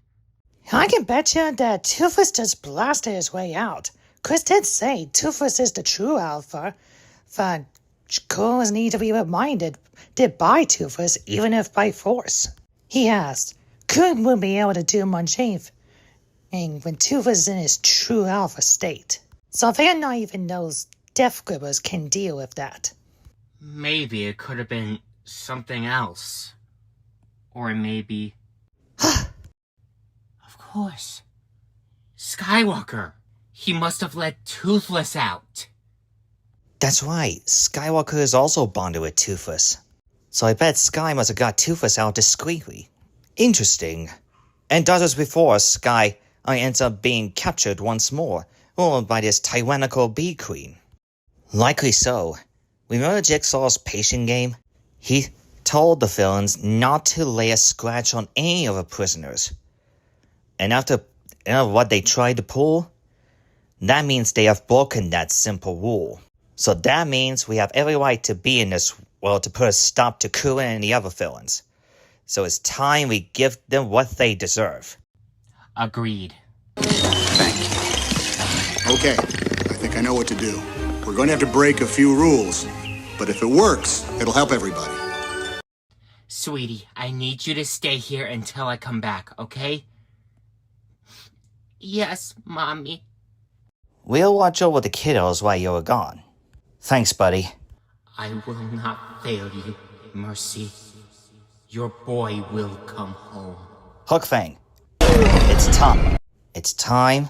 I can bet you that Toothless just blasted his way out. Chris did say Toothless is the true Alpha, but Coolers need to be reminded by Toothless, even if by force. He asked, Coon will be able to do Munchave, and when Toothless is in his true Alpha state. So they're not even those Death Grippers can deal with that. Maybe it could have been something else. Or maybe... Of course. Skywalker. He must have let Toothless out. That's right, Skywalker is also bonded with Toothless. So I bet Sky must have got Toothless out discreetly. Interesting. And just before Sky ends up being captured once more, by this tyrannical bee queen. Likely so. Remember Jigsaw's patient game? He told the villains not to lay a scratch on any of the prisoners. And after what they tried to pull, that means they have broken that simple rule. So that means we have every right to be in this world to put a stop to Krillin and the other villains. So it's time we give them what they deserve. Agreed. Thank you. Okay, I think I know what to do. We're going to have to break a few rules, but if it works, it'll help everybody. Sweetie, I need you to stay here until I come back, okay? Yes, Mommy. We'll watch over the kiddos while you're gone. Thanks, buddy. I will not fail you, Mercy. Your boy will come home. Hook Fang, it's time. It's time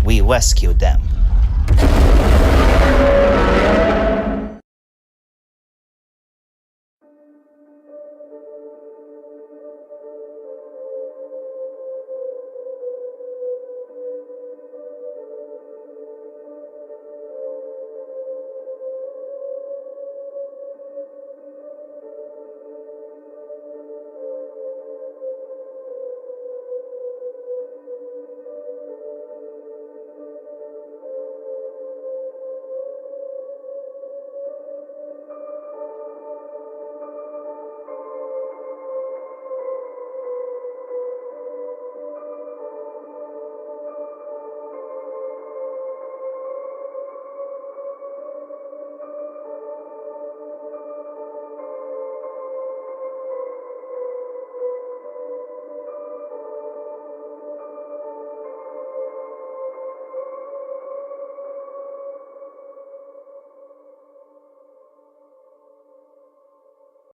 we rescued them.